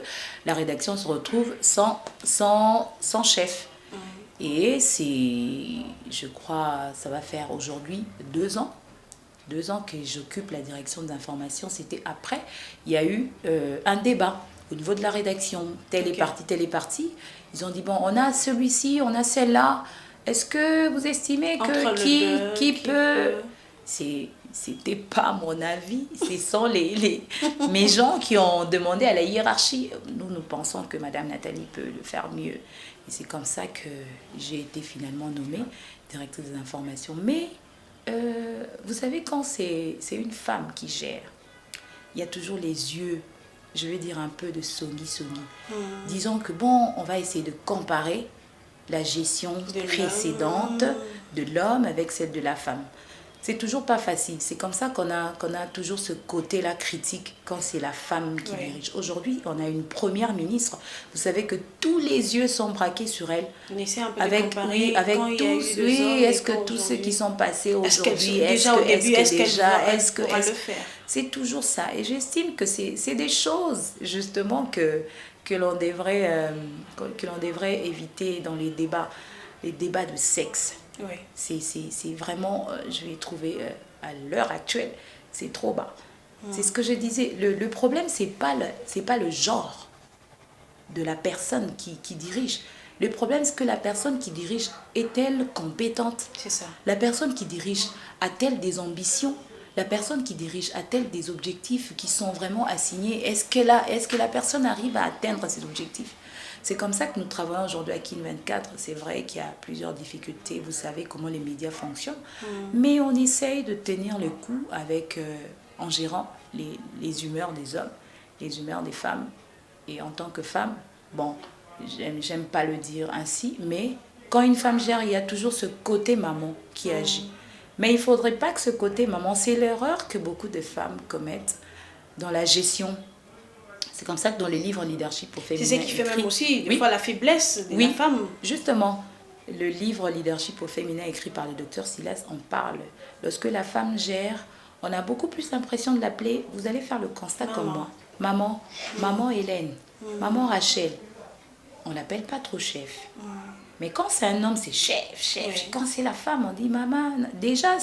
la rédaction se retrouve sans chef. Et je crois, ça va faire aujourd'hui 2 ans que j'occupe la direction des informations. C'était après, il y a eu un débat au niveau de la rédaction. Tel est parti. Ils ont dit, bon, on a celui-ci, on a celle-là. Est-ce que vous estimez que qui peut... C'était pas mon avis, ce sont mes gens qui ont demandé à la hiérarchie. Nous pensons que Madame Nathalie peut le faire mieux. Et c'est comme ça que j'ai été finalement nommée directrice des informations. Mais vous savez, quand c'est une femme qui gère, il y a toujours les yeux, je veux dire un peu de soggy. Disons que bon, on va essayer de comparer la gestion précédente de l'homme avec celle de la femme. C'est toujours pas facile. C'est comme ça qu'on a toujours ce côté-là critique quand c'est la femme qui dirige. Aujourd'hui, on a une première ministre. Vous savez que tous les yeux sont braqués sur elle. On essaie un peu de comparer avec tous. Est-ce que tous ceux qui sont passés aujourd'hui, est-ce qu'elle pourra le faire? C'est toujours ça. Et j'estime que c'est des choses, justement, que l'on devrait éviter dans les débats de sexe. C'est vraiment, je vais trouver à l'heure actuelle, c'est trop bas. C'est ce que je disais, le problème, c'est pas le genre de la personne qui dirige. Le problème, c'est que la personne qui dirige est-elle compétente? C'est ça. La personne qui dirige a-t-elle des ambitions? La personne qui dirige a-t-elle des objectifs qui sont vraiment assignés? Est-ce que la personne arrive à atteindre ces objectifs? C'est comme ça que nous travaillons aujourd'hui à Kin 24. C'est vrai qu'il y a plusieurs difficultés. Vous savez comment les médias fonctionnent. Mais on essaye de tenir le coup en gérant les humeurs des hommes, les humeurs des femmes. Et en tant que femme, bon, j'aime pas le dire ainsi, mais quand une femme gère, il y a toujours ce côté maman qui agit. Mais il ne faudrait pas que ce côté maman, c'est l'erreur que beaucoup de femmes commettent dans la gestion. C'est comme ça que dans les livres Leadership au féminin... C'est ce qui fait même aussi, des fois, la faiblesse de la femme. Justement, le livre Leadership au féminin écrit par le docteur Silas en parle. Lorsque la femme gère, on a beaucoup plus l'impression de l'appeler, vous allez faire le constat comme moi, maman, maman Hélène, maman Rachel. On ne l'appelle pas trop chef. Mais quand c'est un homme, c'est chef. Quand c'est la femme, on dit maman. Déjà,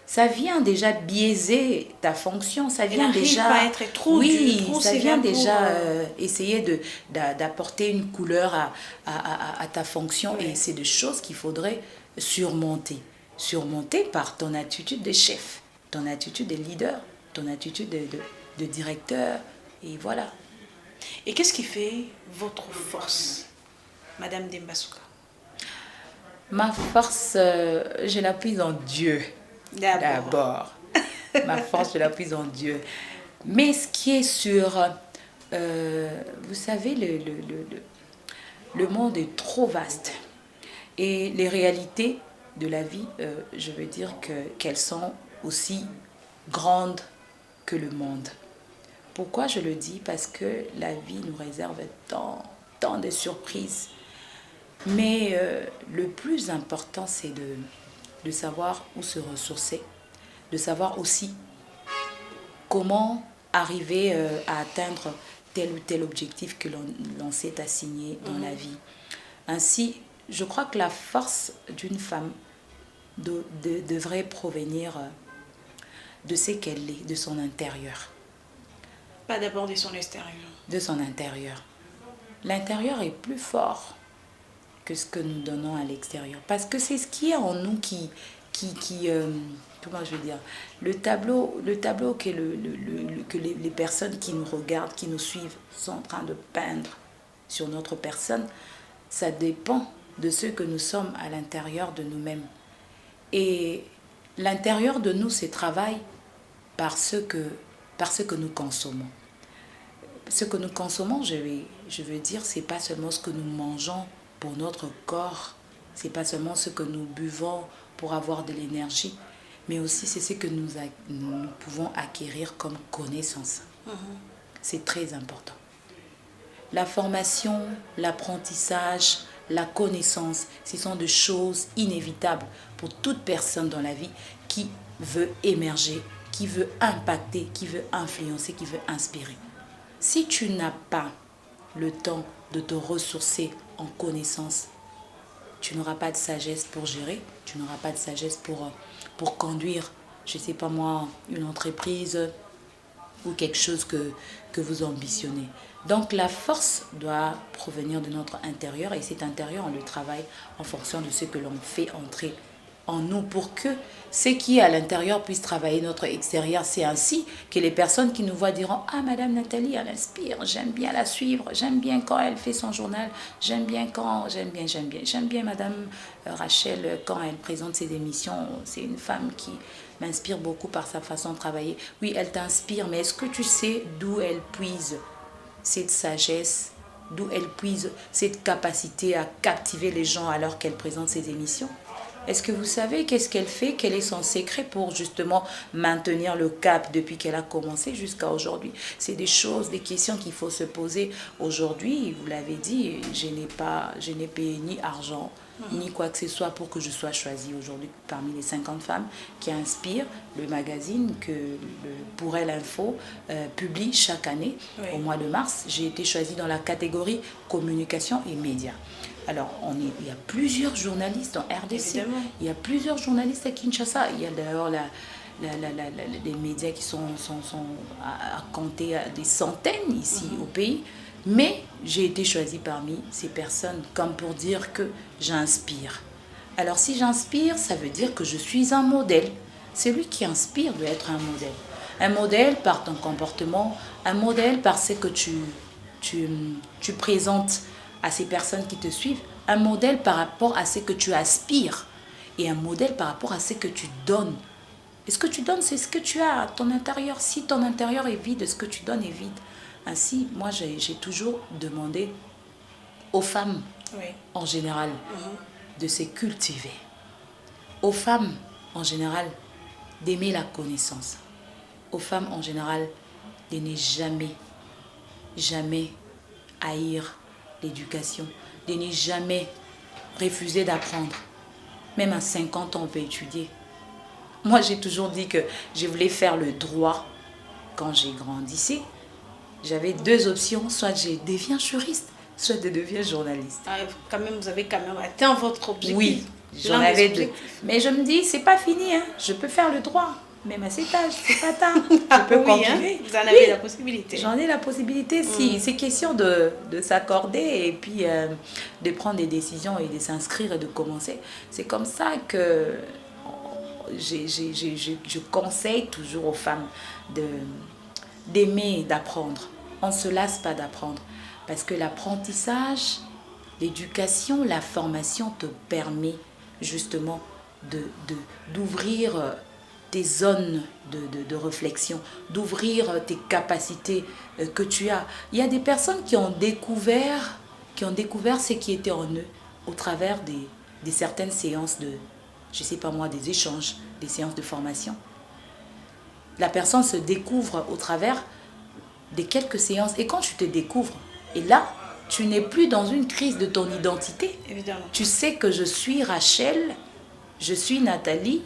ça vient déjà biaiser ta fonction, ça vient déjà pas être trop dur, ça vient déjà essayer d'apporter une couleur à ta fonction, et c'est des choses qu'il faudrait surmonter par ton attitude de chef, ton attitude de leader, ton attitude de directeur, et voilà. Et qu'est-ce qui fait votre force, Madame Dembasuka? Ma force, je la puise en Dieu. D'abord. Ma force, je la puise en Dieu. Mais ce qui est sûr, vous savez, le monde est trop vaste. Et les réalités de la vie, je veux dire qu'elles sont aussi grandes que le monde. Pourquoi je le dis? Parce que la vie nous réserve tant de surprises. Mais le plus important, c'est de savoir où se ressourcer, de savoir aussi comment arriver à atteindre tel ou tel objectif que l'on s'est assigné dans la vie. Ainsi, je crois que la force d'une femme devrait provenir de ce qu'elle est, de son intérieur. Pas d'abord de son extérieur. De son intérieur. L'intérieur est plus fort que ce que nous donnons à l'extérieur. Parce que c'est ce qui est en nous qui comment je veux dire, le tableau que les personnes qui nous regardent, qui nous suivent, sont en train de peindre sur notre personne, ça dépend de ce que nous sommes à l'intérieur de nous-mêmes. Et l'intérieur de nous se travaille par ce que nous consommons. Ce que nous consommons, je veux dire, c'est pas seulement ce que nous mangeons pour notre corps, c'est pas seulement ce que nous buvons pour avoir de l'énergie, mais aussi c'est ce que nous pouvons acquérir comme connaissance. C'est très important. La formation, l'apprentissage, la connaissance, ce sont des choses inévitables pour toute personne dans la vie qui veut émerger, qui veut impacter, qui veut influencer, qui veut inspirer. Si tu n'as pas le temps de te ressourcer en connaissance, tu n'auras pas de sagesse pour gérer, tu n'auras pas de sagesse pour conduire, je ne sais pas moi, une entreprise ou quelque chose que vous ambitionnez. Donc la force doit provenir de notre intérieur et cet intérieur, on le travaille en fonction de ce que l'on fait entrer en nous pour que ce qui est à l'intérieur puisse travailler notre extérieur. C'est ainsi que les personnes qui nous voient diront « Ah, Madame Nathalie, elle inspire, j'aime bien la suivre, j'aime bien quand elle fait son journal, j'aime bien Madame Rachel quand elle présente ses émissions, c'est une femme qui m'inspire beaucoup par sa façon de travailler. » Oui, elle t'inspire, mais est-ce que tu sais d'où elle puise cette sagesse, d'où elle puise cette capacité à captiver les gens alors qu'elle présente ses émissions? Est-ce que vous savez qu'est-ce qu'elle fait? Quel est son secret pour justement maintenir le cap depuis qu'elle a commencé jusqu'à aujourd'hui? C'est des choses, des questions qu'il faut se poser aujourd'hui. Vous l'avez dit, je n'ai payé ni argent, ni quoi que ce soit pour que je sois choisie aujourd'hui parmi les 50 femmes qui inspirent le magazine que Pour Elle Info publie chaque année au mois de mars. J'ai été choisie dans la catégorie communication et médias. Alors, il y a plusieurs journalistes en RDC, évidemment. Il y a plusieurs journalistes à Kinshasa. Il y a d'ailleurs les médias qui sont à compter à des centaines ici au pays. Mais j'ai été choisie parmi ces personnes comme pour dire que j'inspire. Alors, si j'inspire, ça veut dire que je suis un modèle. Celui qui inspire doit être un modèle. Un modèle par ton comportement, un modèle par ce que tu présentes à ces personnes qui te suivent, un modèle par rapport à ce que tu aspires et un modèle par rapport à ce que tu donnes. Et ce que tu donnes, c'est ce que tu as à ton intérieur. Si ton intérieur est vide, ce que tu donnes est vide. Ainsi, moi, j'ai toujours demandé aux femmes, en général, de se cultiver. Aux femmes, en général, d'aimer la connaissance. Aux femmes, en général, de ne jamais haïr l'éducation, de ne jamais refuser d'apprendre. Même à 50 ans, on peut étudier. Moi, j'ai toujours dit que je voulais faire le droit quand j'ai grandi. J'avais deux options, soit je deviens juriste, soit je deviens journaliste. Ah, quand même, vous avez quand même atteint votre objectif. Oui, j'en avais deux. Mais je me dis, c'est pas fini, hein. Je peux faire le droit. Même à cet âge, c'est pas tard. Je peux continuer. Hein, vous en avez la possibilité. J'en ai la possibilité. Si c'est question de s'accorder et puis de prendre des décisions et de s'inscrire et de commencer. C'est comme ça que je conseille toujours aux femmes d'aimer, d'apprendre. On ne se lasse pas d'apprendre. Parce que l'apprentissage, l'éducation, la formation te permet justement d'ouvrir tes zones de réflexion, d'ouvrir tes capacités que tu as. Il y a des personnes qui ont découvert ce qui était en eux au travers des certaines séances de, je sais pas moi, des échanges, des séances de formation. La personne se découvre au travers des quelques séances. Et quand tu te découvres, et là, tu n'es plus dans une crise de ton identité. Évidemment. Tu sais que je suis Rachel, je suis Nathalie,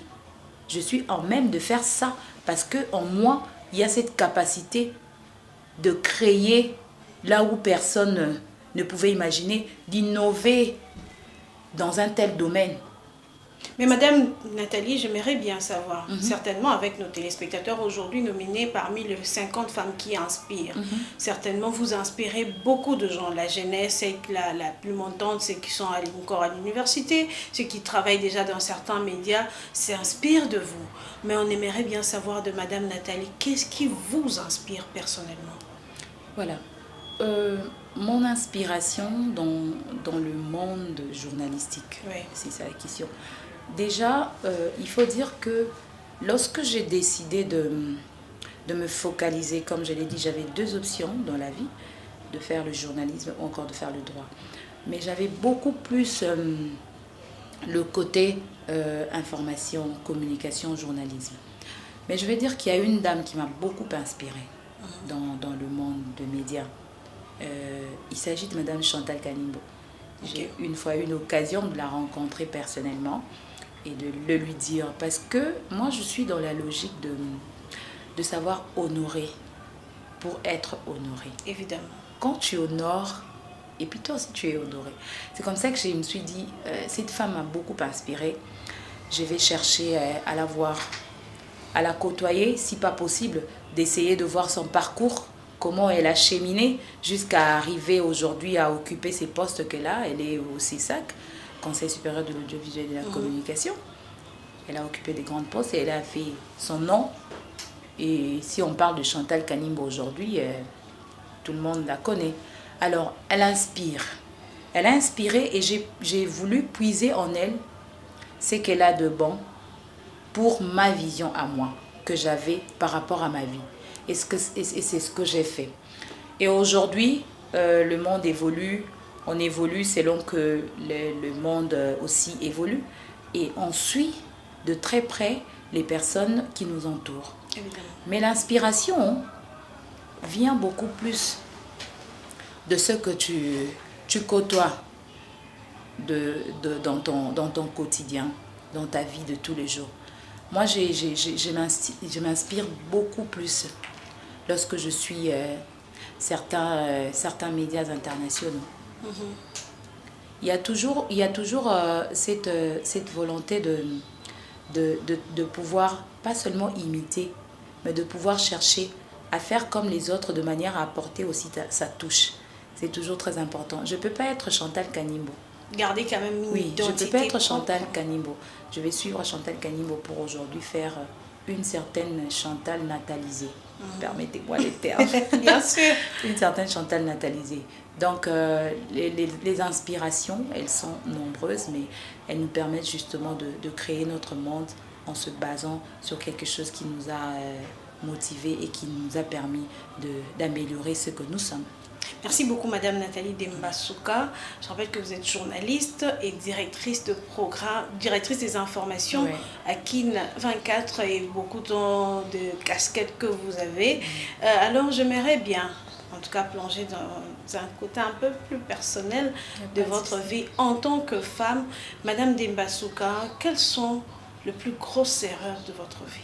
je suis en même de faire ça. Parce qu'en moi, il y a cette capacité de créer là où personne ne pouvait imaginer, d'innover dans un tel domaine. Mais Madame Nathalie, j'aimerais bien savoir, certainement avec nos téléspectateurs aujourd'hui nominés parmi les 50 femmes qui inspirent, certainement vous inspirez beaucoup de gens, la jeunesse et la plus montante, ceux qui sont encore à l'université, ceux qui travaillent déjà dans certains médias, s'inspirent de vous. Mais on aimerait bien savoir de Madame Nathalie, qu'est-ce qui vous inspire personnellement? Voilà. Mon inspiration dans le monde journalistique, Oui. c'est ça la question. Déjà, il faut dire que lorsque j'ai décidé de me focaliser, comme je l'ai dit, j'avais deux options dans la vie, de faire le journalisme ou encore de faire le droit. Mais j'avais beaucoup plus le côté information, communication, journalisme. Mais je vais dire qu'il y a une dame qui m'a beaucoup inspirée dans le monde des médias. Il s'agit de Madame Chantal Kanimbo. J'ai une fois eu l'occasion de la rencontrer personnellement et de le lui dire. Parce que moi, je suis dans la logique de savoir honorer pour être honoré. Évidemment. Quand tu honores, et puis toi aussi tu es honoré. C'est comme ça que je me suis dit, cette femme m'a beaucoup inspirée. Je vais chercher à la voir, à la côtoyer, si pas possible, d'essayer de voir son parcours, comment elle a cheminé jusqu'à arriver aujourd'hui à occuper ces postes qu'elle a. Elle est au CESAC, Conseil supérieur de l'audiovisuel et de la communication. Elle a occupé des grands postes et elle a fait son nom. Et si on parle de Chantal Kanimbo aujourd'hui, tout le monde la connaît. Alors, elle inspire. Elle a inspiré et j'ai voulu puiser en elle ce qu'elle a de bon pour ma vision à moi, que j'avais par rapport à ma vie. Et c'est ce que j'ai fait. Et aujourd'hui, le monde évolue. On évolue selon que le monde aussi évolue. Et on suit de très près les personnes qui nous entourent. Évidemment. Mais l'inspiration vient beaucoup plus de ce que tu côtoies dans ton quotidien, dans ta vie de tous les jours. Moi, je m'inspire beaucoup plus lorsque je suis certains médias internationaux. Il y a toujours cette volonté de pouvoir, pas seulement imiter, mais de pouvoir chercher à faire comme les autres de manière à apporter aussi sa touche. C'est toujours très important. Je ne peux pas être Chantal Kanimbo. Garder quand même une identité. Oui, je ne peux pas être propre. Chantal Kanimbo. Je vais suivre Chantal Kanimbo pour aujourd'hui faire une certaine Chantal natalisée. Permettez-moi les termes. Bien sûr. Une certaine Chantal natalisée. Donc, les inspirations, elles sont nombreuses, mais elles nous permettent justement de créer notre monde en se basant sur quelque chose qui nous a motivés et qui nous a permis d'améliorer ce que nous sommes. Merci beaucoup Madame Nathalie Demba-Souka. Je rappelle que vous êtes journaliste et directrice de programme, directrice des informations à KIN 24 et beaucoup de casquettes que vous avez. Alors j'aimerais bien, en tout cas plonger dans un côté un peu plus personnel de votre vie en tant que femme. Madame Demba-Souka, quelles sont les plus grosses erreurs de votre vie?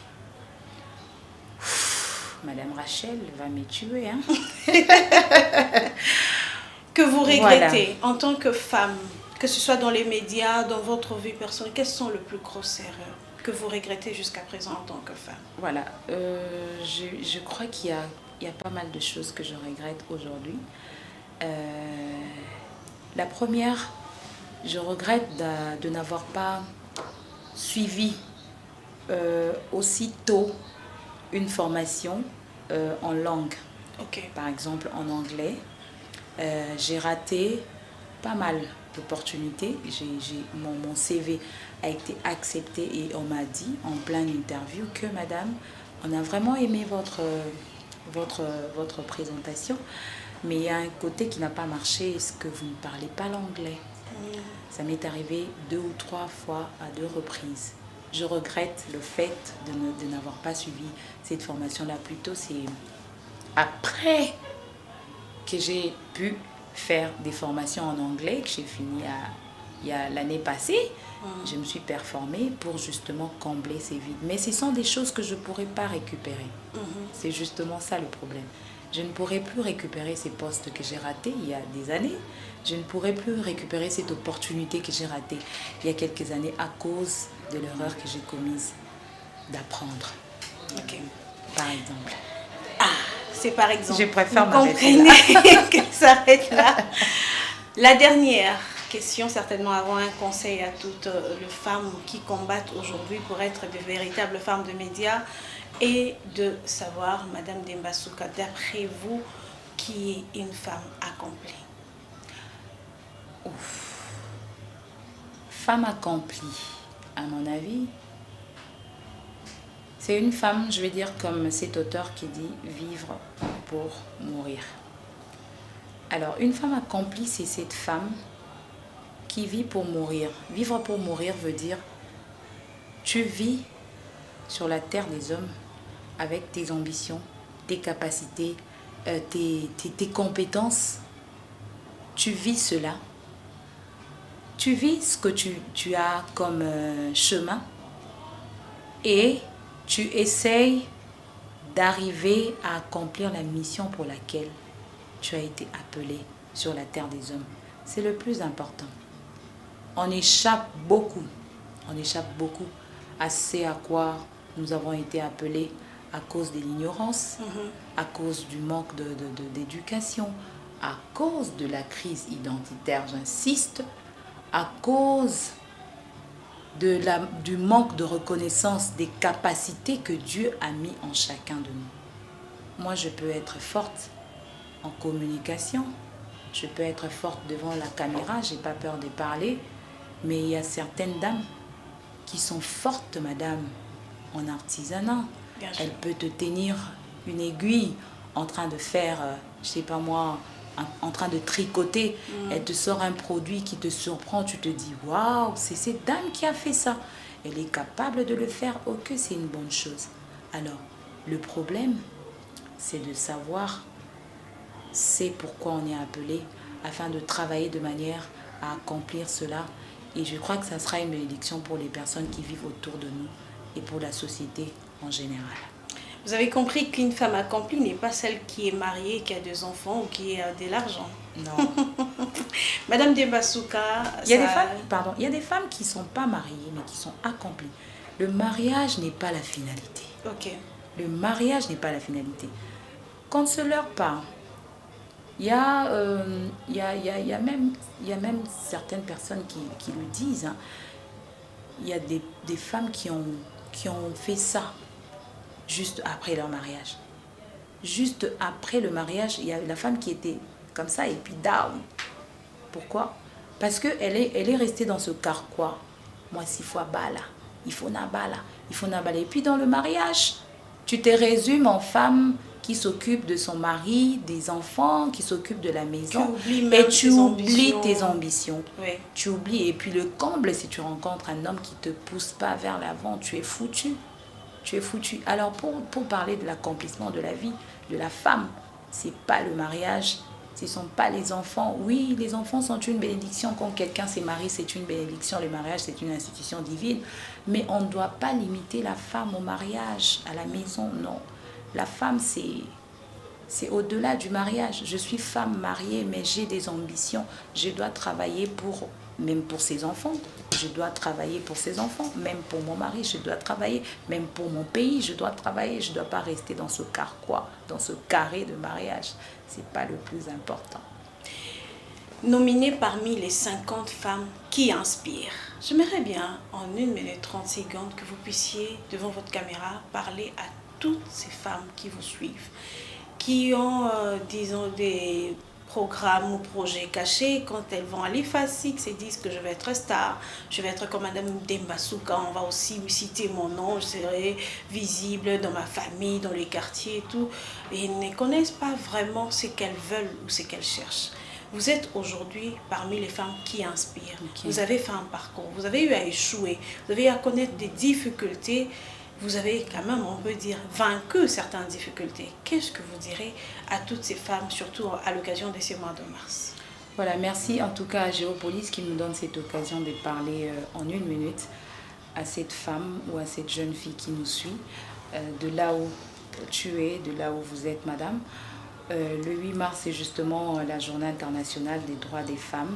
Madame Rachel va me tuer, hein. Que vous regrettez en tant que femme, que ce soit dans les médias, dans votre vie personnelle, quelles sont les plus grosses erreurs que vous regrettez jusqu'à présent en tant que femme? Voilà, je crois qu'il y a pas mal de choses que je regrette aujourd'hui. La première, je regrette de n'avoir pas suivi aussitôt une formation en langue. Par exemple en anglais. J'ai raté pas mal d'opportunités. Mon CV a été accepté et on m'a dit en pleine interview que madame, on a vraiment aimé votre présentation, mais il y a un côté qui n'a pas marché, est-ce que vous ne parlez pas l'anglais? Ça m'est arrivé 2 ou 3 fois à 2 reprises. Je regrette le fait de n'avoir pas suivi cette formation-là. Plutôt, c'est après que j'ai pu faire des formations en anglais, que j'ai fini il y a l'année passée. Je me suis performée pour justement combler ces vides. Mais ce sont des choses que je ne pourrais pas récupérer. C'est justement ça le problème. Je ne pourrai plus récupérer ces postes que j'ai ratés il y a des années. Je ne pourrai plus récupérer cette opportunité que j'ai ratée il y a quelques années à cause de l'erreur que j'ai commise d'apprendre. Ok. Par exemple. Ah, c'est par exemple. Je préfère Vous m'arrêter là. comprenez que ça s'arrête là. La dernière question, certainement avant un conseil à toutes les femmes qui combattent aujourd'hui pour être de véritables femmes de médias, et de savoir, Madame Demba Suka, d'après vous, qui est une femme accomplie? Femme accomplie, à mon avis, c'est une femme, je vais dire comme cet auteur qui dit « vivre pour mourir ». Alors, une femme accomplie, c'est cette femme qui vit pour mourir. Vivre pour mourir veut dire tu vis sur la terre des hommes avec tes ambitions, tes capacités, tes compétences. Tu vis cela. Tu vis ce que tu as comme chemin et tu essayes d'arriver à accomplir la mission pour laquelle tu as été appelé sur la terre des hommes. C'est le plus important. On échappe beaucoup à ce à quoi nous avons été appelés à cause de l'ignorance, à cause du manque d'éducation, à cause de la crise identitaire, j'insiste, à cause du manque de reconnaissance des capacités que Dieu a mis en chacun de nous. Moi, je peux être forte en communication, je peux être forte devant la caméra, je n'ai pas peur de parler, mais il y a certaines dames qui sont fortes, madame, en artisanat. Elle peut te tenir une aiguille en train de faire, je ne sais pas moi, en train de tricoter. Elle te sort un produit qui te surprend, tu te dis « Waouh, c'est cette dame qui a fait ça. Elle est capable de le faire, ok, c'est une bonne chose. » Alors, le problème, c'est de savoir c'est pourquoi on est appelé, afin de travailler de manière à accomplir cela. Et je crois que ça sera une bénédiction pour les personnes qui vivent autour de nous et pour la société en général. Vous avez compris qu'une femme accomplie n'est pas celle qui est mariée, qui a 2 enfants ou qui a de l'argent. Non. Madame Demba Suka, il y a des femmes qui ne sont pas mariées, mais qui sont accomplies. Le mariage n'est pas la finalité. Ok. Le mariage n'est pas la finalité. Qu'on ne se leurre pas. Il y a même certaines personnes qui le disent. Hein. Il y a des femmes qui ont fait ça juste après leur mariage. Juste après le mariage, il y a la femme qui était comme ça et puis down. Pourquoi? Parce qu'elle est restée dans ce carquois. Moi, 6 fois bala, il faut nabala, il faut nabala. Et puis dans le mariage, tu te résumes en femme qui s'occupe de son mari, des enfants, qui s'occupe de la maison. Et tu oublies tes ambitions. Oui. Tu oublies. Et puis le comble, si tu rencontres un homme qui ne te pousse pas vers l'avant, tu es foutu. Tu es foutu. Alors pour parler de l'accomplissement de la vie de la femme, ce n'est pas le mariage, ce ne sont pas les enfants. Oui, les enfants sont une bénédiction. Quand quelqu'un s'est marié, c'est une bénédiction. Le mariage, c'est une institution divine. Mais on ne doit pas limiter la femme au mariage, à la maison, non. La femme, c'est au-delà du mariage. Je suis femme mariée, mais j'ai des ambitions. Je dois travailler même pour ses enfants. Je dois travailler pour ses enfants. Même pour mon mari, je dois travailler. Même pour mon pays, je dois travailler. Je ne dois pas rester dans ce carquois, dans ce carré de mariage. Ce n'est pas le plus important. Nominée parmi les 50 femmes qui inspirent, j'aimerais bien, en 1 minute 30 secondes, que vous puissiez, devant votre caméra, parler à toutes ces femmes qui vous suivent, qui ont, disons, des programmes ou projets cachés. Quand elles vont à l'IFASIX et disent que je vais être star, je vais être comme Madame Demba Suka, on va aussi citer mon nom, je serai visible dans ma famille, dans les quartiers et tout, et elles ne connaissent pas vraiment ce qu'elles veulent ou ce qu'elles cherchent. Vous êtes aujourd'hui parmi les femmes qui inspirent. Okay. Vous avez fait un parcours, vous avez eu à échouer, vous avez eu à connaître des difficultés. Vous avez quand même, on peut dire, vaincu certaines difficultés. Qu'est-ce que vous direz à toutes ces femmes, surtout à l'occasion de ce mois de mars? Voilà, merci en tout cas à Géopolis qui nous donne cette occasion de parler en 1 minute à cette femme ou à cette jeune fille qui nous suit, de là où tu es, de là où vous êtes, madame. Le 8 mars, c'est justement la journée internationale des droits des femmes.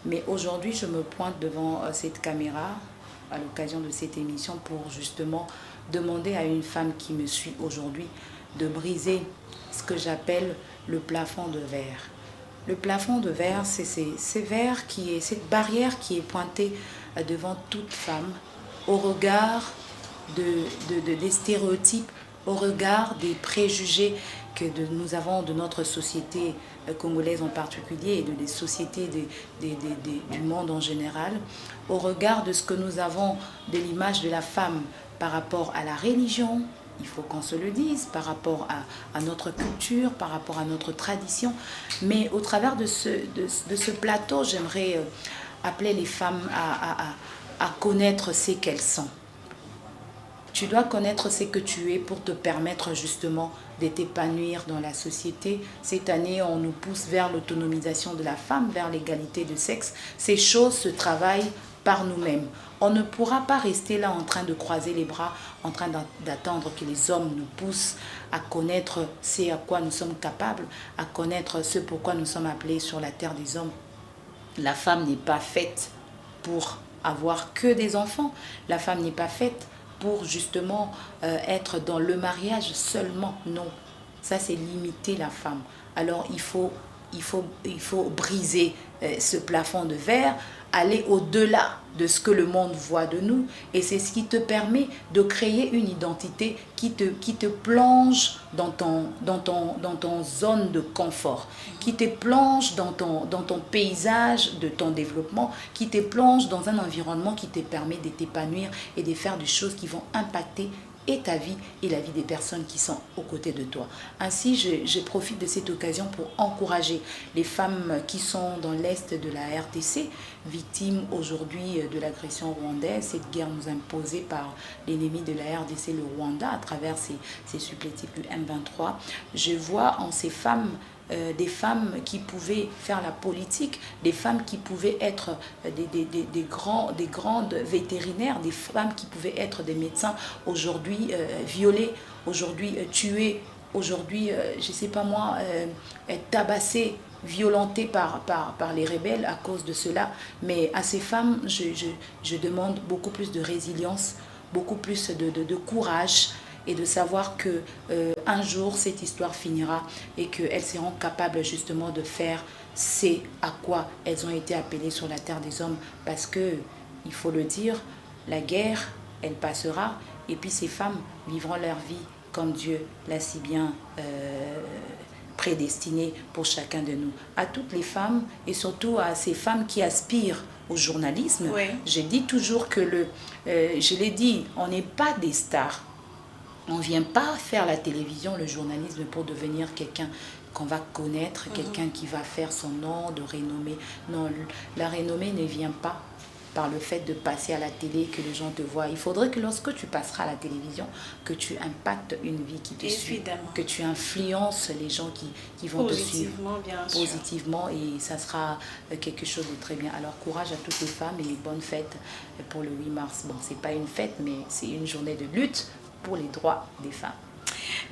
Mais aujourd'hui, je me pointe devant cette caméra à l'occasion de cette émission pour justement demander à une femme qui me suit aujourd'hui de briser ce que j'appelle le plafond de verre. Le plafond de verre, c'est cette barrière qui est pointée devant toute femme au regard des stéréotypes, au regard des préjugés que nous avons de notre société congolaise en particulier et des sociétés du monde en général, au regard de ce que nous avons de l'image de la femme par rapport à la religion, il faut qu'on se le dise, par rapport à notre culture, par rapport à notre tradition. Mais au travers de ce plateau, j'aimerais appeler les femmes à connaître ce qu'elles sont. Tu dois connaître ce que tu es pour te permettre justement de t'épanouir dans la société. Cette année, on nous pousse vers l'autonomisation de la femme, vers l'égalité de sexe. Ces choses se travaillent par nous-mêmes. On ne pourra pas rester là en train de croiser les bras, en train d'attendre que les hommes nous poussent à connaître ce à quoi nous sommes capables, à connaître ce pourquoi nous sommes appelés sur la terre des hommes. La femme n'est pas faite pour avoir que des enfants. La femme n'est pas faite pour justement être dans le mariage seulement. Non, ça c'est limiter la femme. Alors il faut briser ce plafond de verre, aller au-delà de ce que le monde voit de nous, et c'est ce qui te permet de créer une identité qui te plonge dans ton zone de confort, qui te plonge dans ton paysage de ton développement, qui te plonge dans un environnement qui te permet de t'épanouir et de faire des choses qui vont impacter et ta vie et la vie des personnes qui sont aux côtés de toi. Ainsi, je profite de cette occasion pour encourager les femmes qui sont dans l'est de la RDC, victimes aujourd'hui de l'agression rwandaise, cette guerre nous imposée par l'ennemi de la RDC, le Rwanda, à travers ces supplétifs du M23. Je vois en ces femmes des femmes qui pouvaient faire la politique, des femmes qui pouvaient être des grandes vétérinaires, des femmes qui pouvaient être des médecins, aujourd'hui violées, aujourd'hui tuées, aujourd'hui, je ne sais pas moi, tabassées, violentées par les rebelles à cause de cela. Mais à ces femmes, je demande beaucoup plus de résilience, beaucoup plus de courage, et de savoir que un jour cette histoire finira et qu'elles seront capables justement de faire ce à quoi elles ont été appelées sur la terre des hommes, parce que il faut le dire, la guerre elle passera et puis ces femmes vivront leur vie comme Dieu l'a si bien prédestiné pour chacun de nous. À toutes les femmes et surtout à ces femmes qui aspirent au journalisme, oui. Je dis toujours que je l'ai dit, on n'est pas des stars. On ne vient pas faire la télévision, le journalisme pour devenir quelqu'un qu'on va connaître, quelqu'un qui va faire son nom de renommée. Non, la renommée ne vient pas par le fait de passer à la télé, que les gens te voient. Il faudrait que lorsque tu passeras à la télévision, que tu impactes une vie qui te suit, que tu influences les gens qui vont te suivre positivement, et ça sera quelque chose de très bien. Alors courage à toutes les femmes et bonne fête pour le 8 mars. Bon, c'est pas une fête, mais c'est une journée de lutte pour les droits des femmes.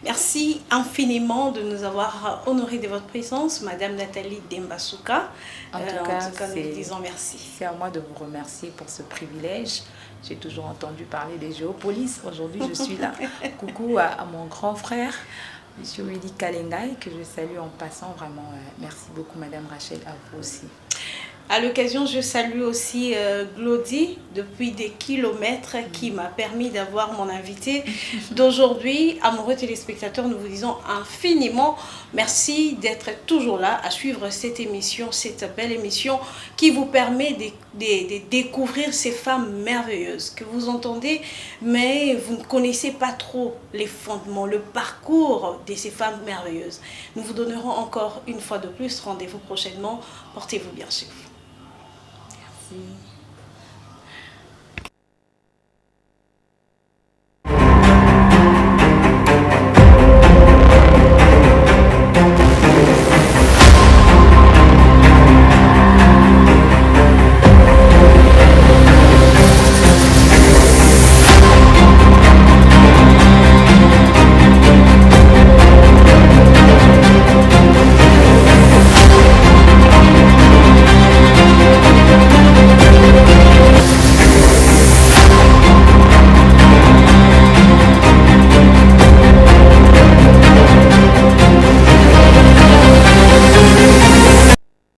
Merci infiniment de nous avoir honoré de votre présence, Madame Nathalie Dembasuka. En tout cas, nous disons merci. C'est à moi de vous remercier pour ce privilège. J'ai toujours entendu parler des Géopolis. Aujourd'hui, je suis là. Coucou à mon grand frère, M. Willy Kalengai, que je salue en passant. Vraiment, merci beaucoup, Madame Rachel, à vous aussi. À l'occasion, je salue aussi Glody depuis des kilomètres qui m'a permis d'avoir mon invité d'aujourd'hui. Amoureux téléspectateurs, nous vous disons infiniment merci d'être toujours là à suivre cette émission, cette belle émission qui vous permet de découvrir ces femmes merveilleuses que vous entendez, mais vous ne connaissez pas trop les fondements, le parcours de ces femmes merveilleuses. Nous vous donnerons encore une fois de plus rendez-vous prochainement. Portez-vous bien sûr. Merci.